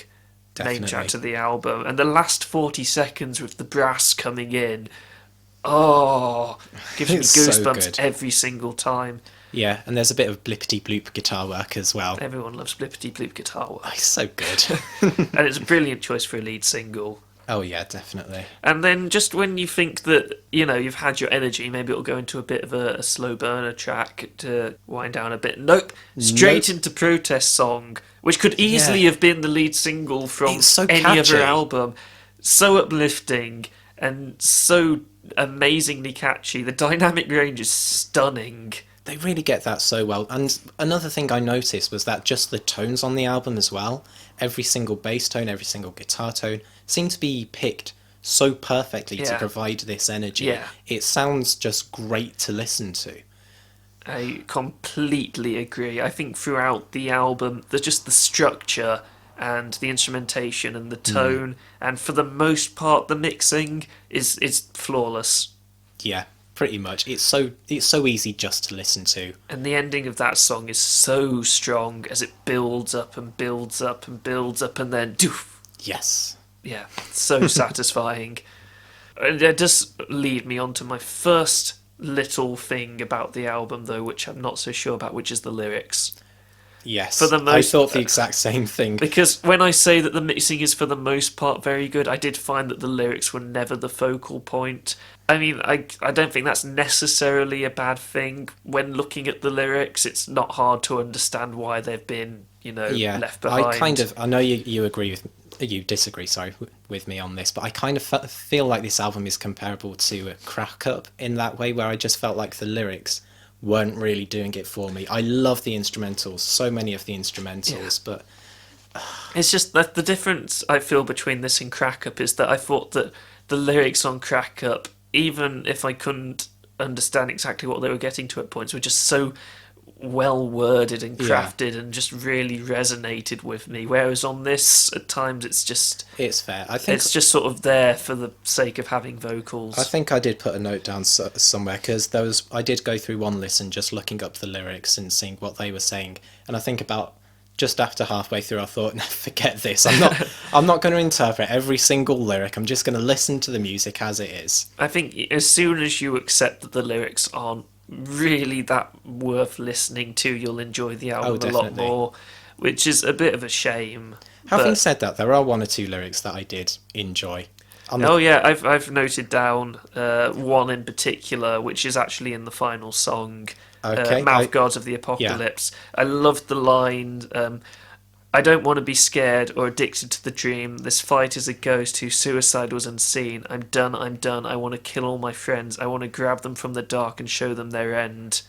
main track to the album. And the last 40 seconds with the brass coming in, gives me goosebumps every single time. Yeah, and there's a bit of blippity-bloop guitar work as well. Everyone loves blippity-bloop guitar work. Oh, it's so good. And it's a brilliant choice for a lead single. Oh, yeah, definitely. And then just when you think that, you've had your energy, maybe it'll go into a bit of a slow burner track to wind down a bit. Nope. Straight into Protest Song, which could easily have been the lead single from any other album. So uplifting and so amazingly catchy. The dynamic range is stunning. They really get that so well. And another thing I noticed was that just the tones on the album as well, every single bass tone, every single guitar tone, seem to be picked so perfectly to provide this energy. Yeah. It sounds just great to listen to. I completely agree. I think throughout the album, there's just the structure and the instrumentation and the tone, and for the most part, the mixing is flawless. Yeah. Pretty much. It's so easy just to listen to. And the ending of that song is so strong as it builds up and builds up and builds up and then doof. Yes. Yeah, so satisfying. And it does lead me on to my first little thing about the album, though, which I'm not so sure about, which is the lyrics. Yes, for the most, I thought the exact same thing. Because when I say that the mixing is for the most part very good, I did find that the lyrics were never the focal point. I mean, I don't think that's necessarily a bad thing. When looking at the lyrics, it's not hard to understand why they've been, left behind. I know you disagree, with me on this, but I kind of feel like this album is comparable to Crack Up in that way, where I just felt like the lyrics weren't really doing it for me. I love the instrumentals, so many of the instrumentals, but it's just that the difference I feel between this and Crack Up is that I thought that the lyrics on Crack Up, even if I couldn't understand exactly what they were getting to at points, were just so well worded and crafted and just really resonated with me. Whereas on this, at times, it's fair. I think it's just sort of there for the sake of having vocals. I think I did put a note down somewhere, because I did go through one listen just looking up the lyrics and seeing what they were saying, and I think about just after halfway through I thought, no, forget this. I'm not going to interpret every single lyric. I'm just going to listen to the music as it is. I think as soon as you accept that the lyrics aren't really that worth listening to, you'll enjoy the album a lot more, which is a bit of a shame. Having said that, there are one or two lyrics that I did enjoy. I've noted down one in particular, which is actually in the final song, Mouth Guards of the Apocalypse. Yeah. I loved the line, I don't want to be scared or addicted to the dream. This fight is a ghost whose suicide was unseen. I'm done. I want to kill all my friends. I want to grab them from the dark and show them their end.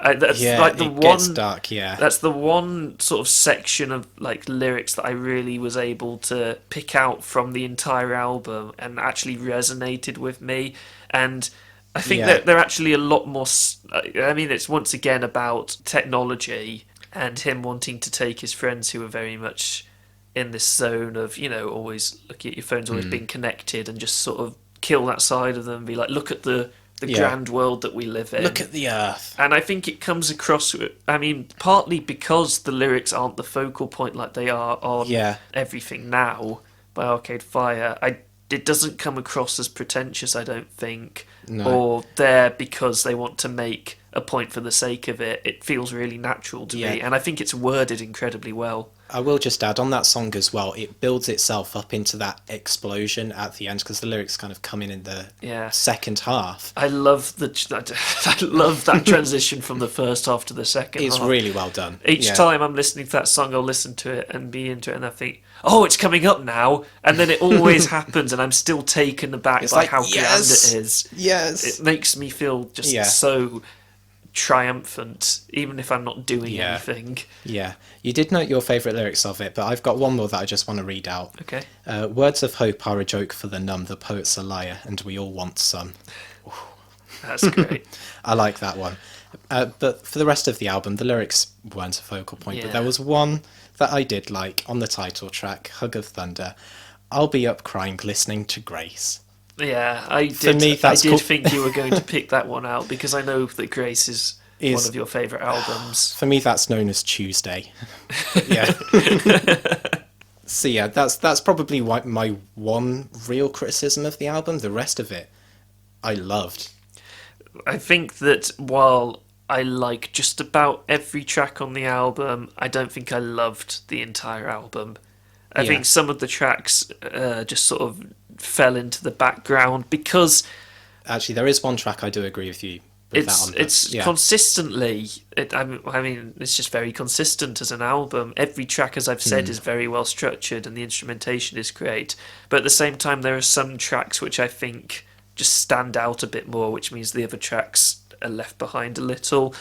Gets dark, yeah. That's the one sort of section of lyrics that I really was able to pick out from the entire album and actually resonated with me. And I think that they're actually a lot more... I mean, it's once again about technology and him wanting to take his friends who are very much in this zone of, always looking at your phones, always being connected, and just sort of kill that side of them and be like, look at the grand world that we live in. Look at the earth. And I think it comes across, partly because the lyrics aren't the focal point like they are on Everything Now by Arcade Fire. It doesn't come across as pretentious, I don't think, or there because they want to make a point for the sake of it. It feels really natural to me, and I think it's worded incredibly well. I will just add on that song as well, it builds itself up into that explosion at the end, because the lyrics kind of come in the second half. I love that transition from the first half to the second half. It's really well done. Each time I'm listening to that song, I'll listen to it and be into it, and I think, oh, it's coming up now, and then it always happens, and I'm still taken aback by how grand it is. Yes. It makes me feel just so triumphant, even if I'm not doing anything. Yeah. You did note your favourite lyrics of it, but I've got one more that I just want to read out. Okay. Words of hope are a joke for the numb, the poet's a liar, and we all want some. That's great. I like that one. But for the rest of the album, the lyrics weren't a focal point, but there was one that I did like on the title track, Hug of Thunder. I'll be up crying listening to Grace. Yeah, I did. For me, I did think you were going to pick that one out because I know that Grace is one of your favourite albums. For me, that's known as Tuesday. But yeah. So yeah, that's probably my one real criticism of the album. The rest of it, I loved. I think that while I like just about every track on the album, I don't think I loved the entire album. I think some of the tracks just sort of fell into the background because... Actually, there is one track I do agree with you with that on. It's consistently... I mean, it's just very consistent as an album. Every track, as I've said, is very well structured and the instrumentation is great. But at the same time, there are some tracks which I think just stand out a bit more, which means the other tracks are left behind a little.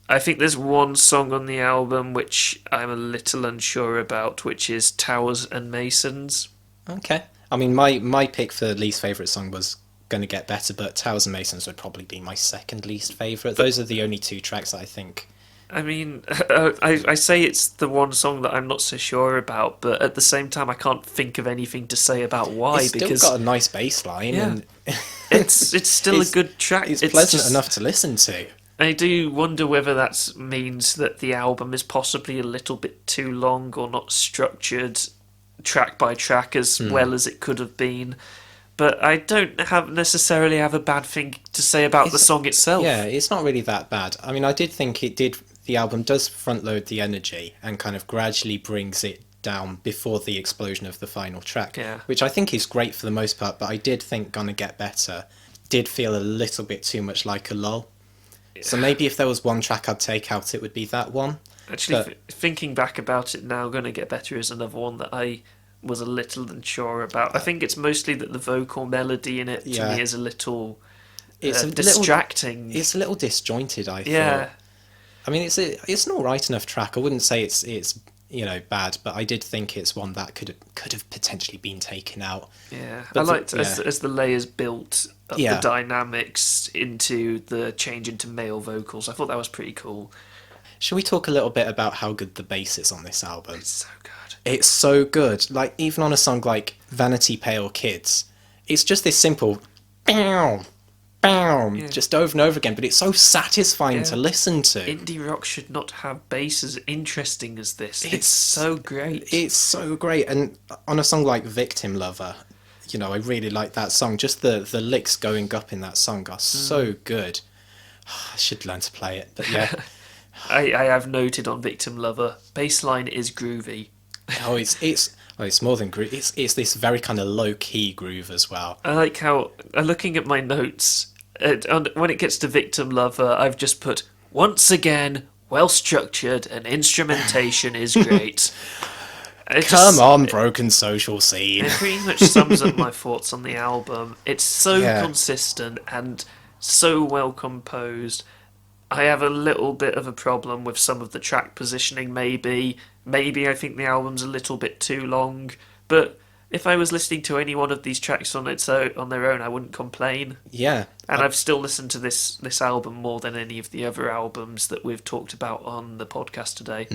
I think there's one song on the album which I'm a little unsure about, which is Towers and Masons. Okay. I mean, my pick for least favourite song was Gonna Get Better, but Towers and Masons would probably be my second least favourite. Those are the only two tracks that I think... I mean, I say it's the one song that I'm not so sure about, but at the same time I can't think of anything to say about why. It's still got a nice bass line. Yeah. And it's still a good track. It's pleasant enough to listen to. I do wonder whether that means that the album is possibly a little bit too long or not structured track by track as well as it could have been. But I don't necessarily have a bad thing to say about the song itself. Yeah, it's not really that bad. I mean, I did think the album does front load the energy and kind of gradually brings it down before the explosion of the final track, which I think is great for the most part, but I did think Gonna Get Better did feel a little bit too much like a lull. So maybe if there was one track I'd take out, it would be that one. Actually, thinking back about it now, Gonna Get Better is another one that I was a little unsure about. I think it's mostly that the vocal melody in it to me is a little distracting. It's a little disjointed, I thought. I mean, it's an all right enough track. I wouldn't say it's bad, but I did think it's one that could have potentially been taken out. Yeah, but I liked as the layers built up the dynamics into the change into male vocals. I thought that was pretty cool. Should we talk a little bit about how good the bass is on this album? It's so good. It's so good. Like, even on a song like Vanity Pale Kids, it's just this simple bam, bam, just over and over again, but it's so satisfying to listen to. Indie rock should not have bass as interesting as this. It's so great. It's so great. And on a song like Victim Lover, I really like that song. Just the licks going up in that song are so good. I should learn to play it, but yeah. I have noted on Victim Lover, bassline is groovy. It's more than groove. It's this very kind of low-key groove as well. I like how, looking at my notes, when it gets to Victim Lover, I've just put, once again, well-structured and instrumentation is great. Come on, broken social scene. It pretty much sums up my thoughts on the album. It's so consistent and so well composed. I have a little bit of a problem with some of the track positioning, maybe. Maybe I think the album's a little bit too long. But if I was listening to any one of these tracks on their own, I wouldn't complain. Yeah. And I've still listened to this album more than any of the other albums that we've talked about on the podcast today.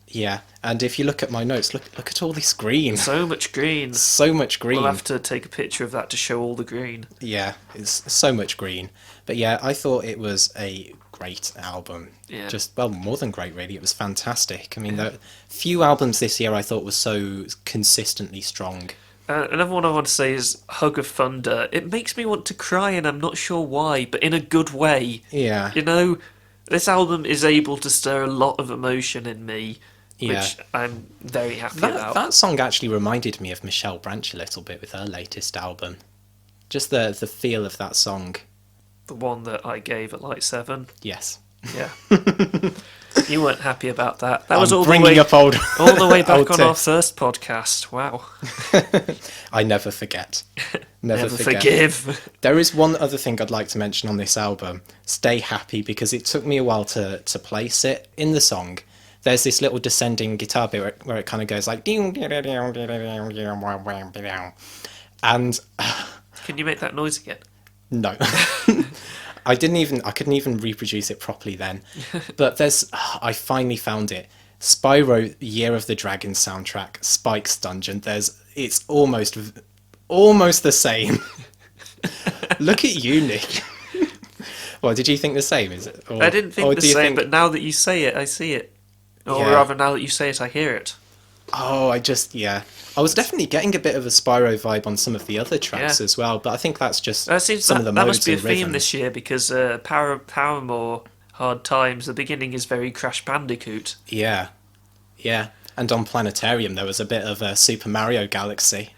Yeah, and if you look at my notes, look at all this green. So much green. So much green. We'll have to take a picture of that to show all the green. Yeah, it's so much green. But yeah, I thought it was a great album. Yeah. Just, more than great, really. It was fantastic. I mean, the few albums this year I thought were so consistently strong. Another one I want to say is Hug of Thunder. It makes me want to cry, and I'm not sure why, but in a good way. Yeah. This album is able to stir a lot of emotion in me. Which I'm very happy about. That song actually reminded me of Michelle Branch a little bit with her latest album. Just the feel of that song. The one that I gave at like 7. Yes. Yeah. You weren't happy about that. That I'm was all bringing the way up old all the way back old on our tips. first podcast. Wow. I never forget. Never forgive. There is one other thing I'd like to mention on this album, Stay Happy, because it took me a while to place it in the song. There's this little descending guitar bit where it kind of goes like... And... Can you make that noise again? No. I couldn't even reproduce it properly then. But I finally found it. Spyro Year of the Dragon soundtrack, Spike's Dungeon. It's almost the same. Look at you, Nick. Well, did you think the same? Is it? I didn't think the same, but now that you say it, I see it. Or rather, now that you say it, I hear it. Oh, I was definitely getting a bit of a Spyro vibe on some of the other tracks as well, but I think that's just some of the that modes must be a and theme rhythms. this year, because Paramore, Hard Times, the beginning is very Crash Bandicoot. Yeah. And on Planetarium, there was a bit of a Super Mario Galaxy.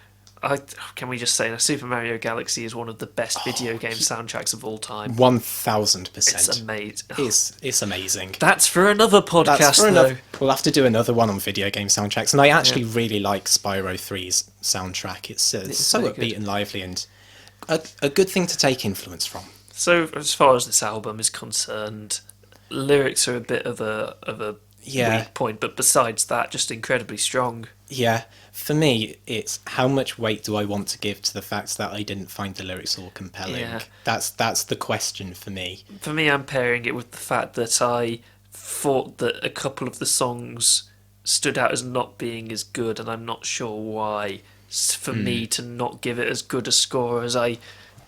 Can we just say that Super Mario Galaxy is one of the best video game soundtracks of all time? 1000%. It's amazing. It's amazing. That's for another podcast, though. We'll have to do another one on video game soundtracks, and I actually really like Spyro 3's soundtrack. It's so very upbeat good. and lively, and a good thing to take influence from. So, as far as this album is concerned, lyrics are a bit of a weak point, but besides that, just incredibly strong. Yeah, for me, it's how much weight do I want to give to the fact that I didn't find the lyrics all compelling. Yeah. That's the question for me. For me, I'm pairing it with the fact that I thought that a couple of the songs stood out as not being as good, and I'm not sure why. For me to not give it as good a score as I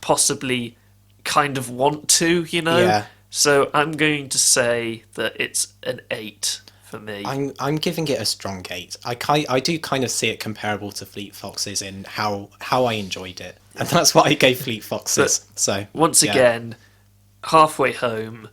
possibly kind of want to, you know? Yeah. So I'm going to say that it's an 8 for me. I'm giving it a strong 8. I do kind of see it comparable to Fleet Foxes in how I enjoyed it, and that's what I gave Fleet Foxes. So Once again, Halfway Home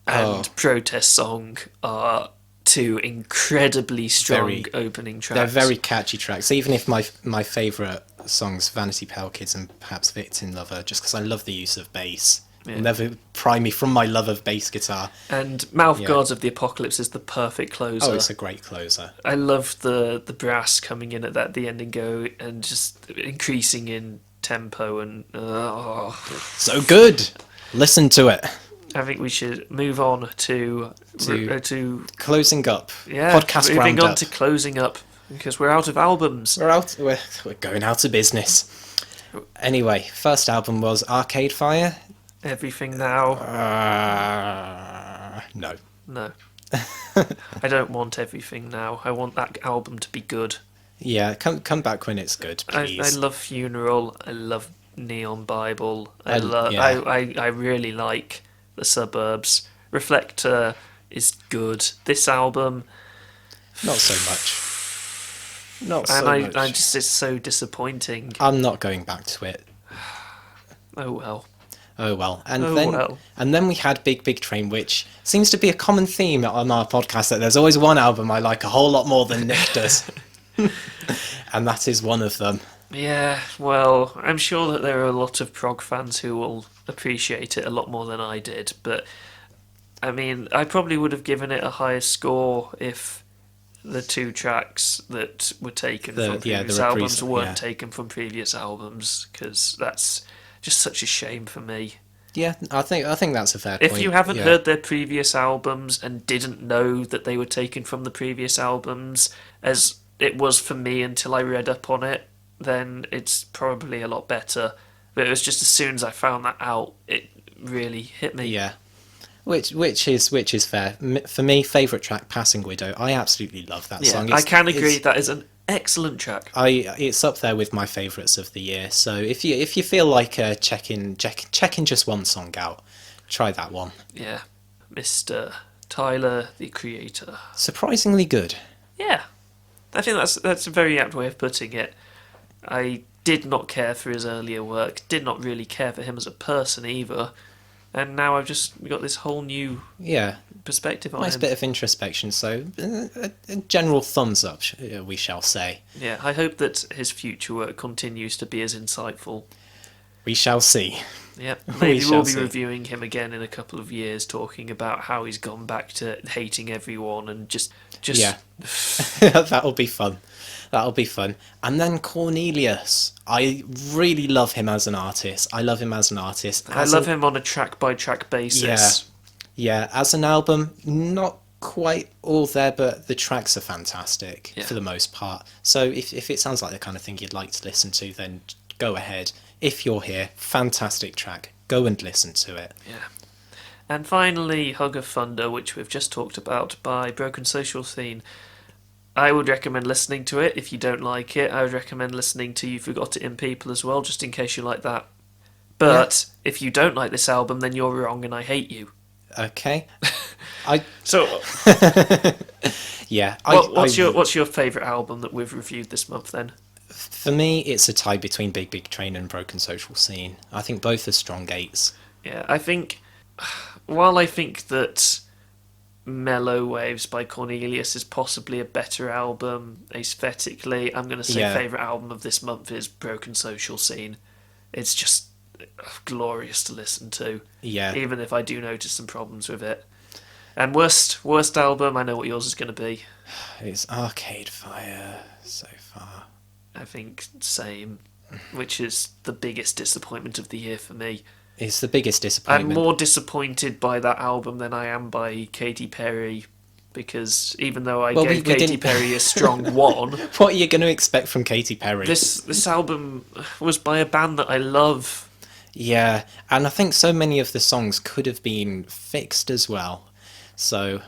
and Protest Song are two incredibly strong opening tracks. they're very catchy tracks. Even if my favourite songs, Vanity Pale Kids and perhaps Victim Lover, just because I love the use of bass. Yeah. It'll never pry me from my love of bass guitar. And Mouth Guards of the Apocalypse is the perfect closer. Oh, it's a great closer. I love the brass coming in at the end and go and just increasing in tempo and So good. Listen to it. I think we should move on to Closing up. yeah, Podcast moving on roundup. to closing up because we're out of albums. We're going out of business. Anyway, first album was Arcade Fire. Everything Now. No. No. I don't want Everything Now. I want that album to be good. Yeah, come back when it's good, I please. love Funeral. I love Neon Bible. I really like The Suburbs. Reflector is good. This album, Not so much. Not so and much. I just it's so disappointing. I'm not going back to it. Oh well. Oh well. well. And then we had Big Big Train, which seems to be a common theme on our podcast, that there's always one album I like a whole lot more than Nick does. And that is one of them. Yeah, well, I'm sure that there are a lot of prog fans who will appreciate it a lot more than I did, but I mean, I probably would have given it a higher score if the two tracks that were taken from previous albums weren't taken from previous albums, because that's just such a shame for me. Yeah, I think that's a fair point. If you haven't heard their previous albums and didn't know that they were taken from the previous albums, as it was for me until I read up on it, then it's probably a lot better. But it was just as soon as I found that out, it really hit me. Yeah. Which is fair. For me, favourite track, Passing Widow. I absolutely love that song. I can agree that is an excellent track. It's up there with my favourites of the year. So if you feel like checking just one song out, try that one. Yeah, Mr. Tyler, the Creator. Surprisingly good. Yeah, I think that's a very apt way of putting it. I did not care for his earlier work. Did not really care for him as a person either. And now I've just got this whole new perspective on Nice him. bit of introspection. So a general thumbs up, we shall say. Yeah, I hope that his future work continues to be as insightful. We shall see. Yep, maybe shall we'll be see. reviewing him again in a couple of years, talking about how he's gone back to hating everyone and just Yeah. That'll be fun. That'll be fun. And then Conenlius. I really love him as an artist. I love him as an artist. I love him on a track-by-track basis. Yeah, as an album, not quite all there, but the tracks are fantastic for the most part. So if it sounds like the kind of thing you'd like to listen to, then go ahead. If you're here, fantastic track. Go and listen to it. Yeah. And finally, Hug of Thunder, which we've just talked about, by Broken Social Scene. I would recommend listening to it if you don't like it. I would recommend listening to You Forgot It in People as well, just in case you like that. But if you don't like this album, then you're wrong and I hate you. Okay. So, Yeah. what's your favourite album that we've reviewed this month then? For me, it's a tie between Big Big Train and Broken Social Scene. I think both are strong gates. Yeah, I think, while I think that Mellow Waves by Conenlius is possibly a better album aesthetically, I'm going to say favourite album of this month is Broken Social Scene. It's just glorious to listen to. Yeah. Even if I do notice some problems with it. And worst album, I know what yours is going to be. It's Arcade Fire so far. I think same, which is the biggest disappointment of the year for me. It's the biggest disappointment. I'm more disappointed by that album than I am by Katy Perry, because even though I gave Katy Perry a strong 1... What are you going to expect from Katy Perry? This album was by a band that I love. Yeah, and I think so many of the songs could have been fixed as well. So,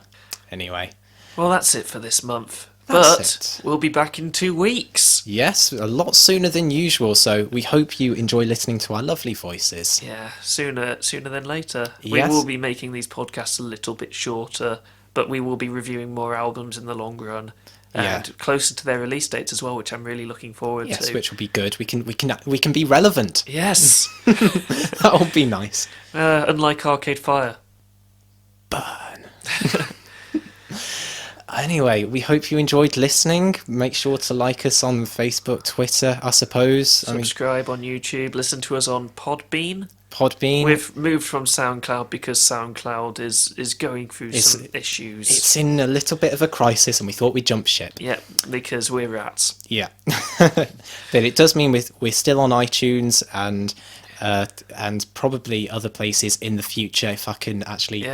anyway. Well, that's it for this month. That's We'll be back in 2 weeks. Yes, a lot sooner than usual, so we hope you enjoy listening to our lovely voices. Yeah, sooner than later. Yes. We will be making these podcasts a little bit shorter, but we will be reviewing more albums in the long run. And closer to their release dates as well, which I'm really looking forward to. Yes, which will be good. We can be relevant. Yes. That'll be nice. Unlike Arcade Fire. Burn. Anyway, we hope you enjoyed listening. Make sure to like us on Facebook, Twitter, I suppose. Subscribe on YouTube. Listen to us on Podbean. Podbean. We've moved from SoundCloud because SoundCloud is going through some issues. It's in a little bit of a crisis, and we thought we'd jump ship. Yeah, because we're rats. Yeah. But it does mean we're still on iTunes and probably other places in the future if I can actually,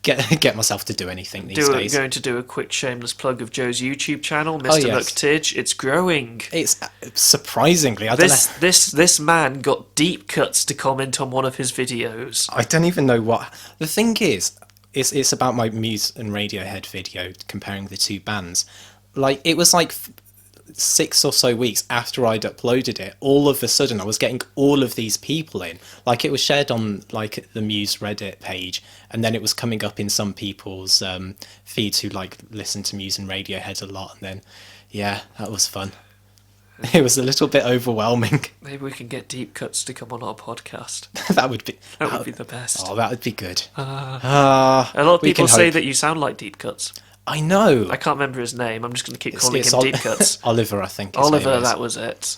get myself to do anything these days. Going to do a quick shameless plug of Joe's YouTube channel, Mr. Looktidge. It's growing. It's surprisingly. This man got deep cuts to comment on one of his videos. I don't even know what the thing is. It's about my Muse and Radiohead video comparing the two bands. Like it was like 6 or so weeks after I'd uploaded it, all of a sudden I was getting all of these people in. Like it was shared on like the Muse Reddit page, and then it was coming up in some people's feeds who like listen to Muse and Radiohead a lot. And then, that was fun. It was a little bit overwhelming. Maybe we can get deep cuts to come on our podcast. That would be the best. Oh, that would be good. A lot of people say that you sound like Deep Cuts. I know. I can't remember his name. I'm just going to keep calling him Deep Cuts. Oliver, I think. Oliver, that was it.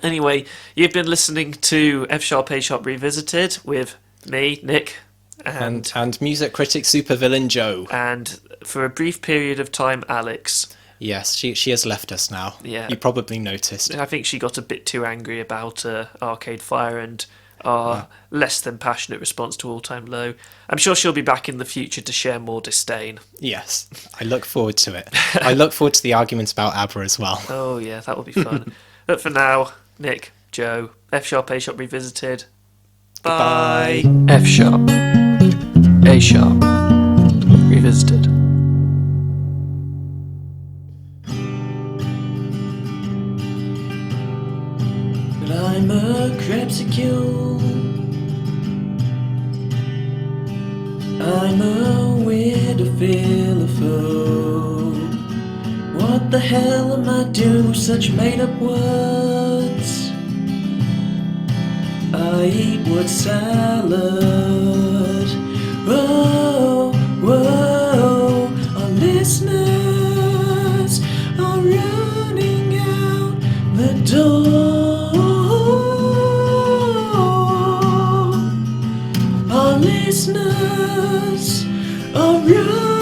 Anyway, you've been listening to F Sharp A Sharp Revisited with me, Nick, and music critic Supervillain Joe. And for a brief period of time, Alex. Yes, she has left us now. Yeah. You probably noticed. I think she got a bit too angry about Arcade Fire and our less than passionate response to All Time Low. I'm sure she'll be back in the future to share more disdain. Yes, I look forward to it. I look forward to the arguments about ABBA as well. Oh yeah, that will be fun. But for now, Nick, Joe, F Sharp A Sharp Revisited. Bye. Goodbye. F Sharp, A Sharp, Revisited. But I'm a crepsicule. I'm a weird philophobe. What the hell am I doing with such made up words? I eat word salad. Whoa, whoa, our listeners are running out the door. listeners of your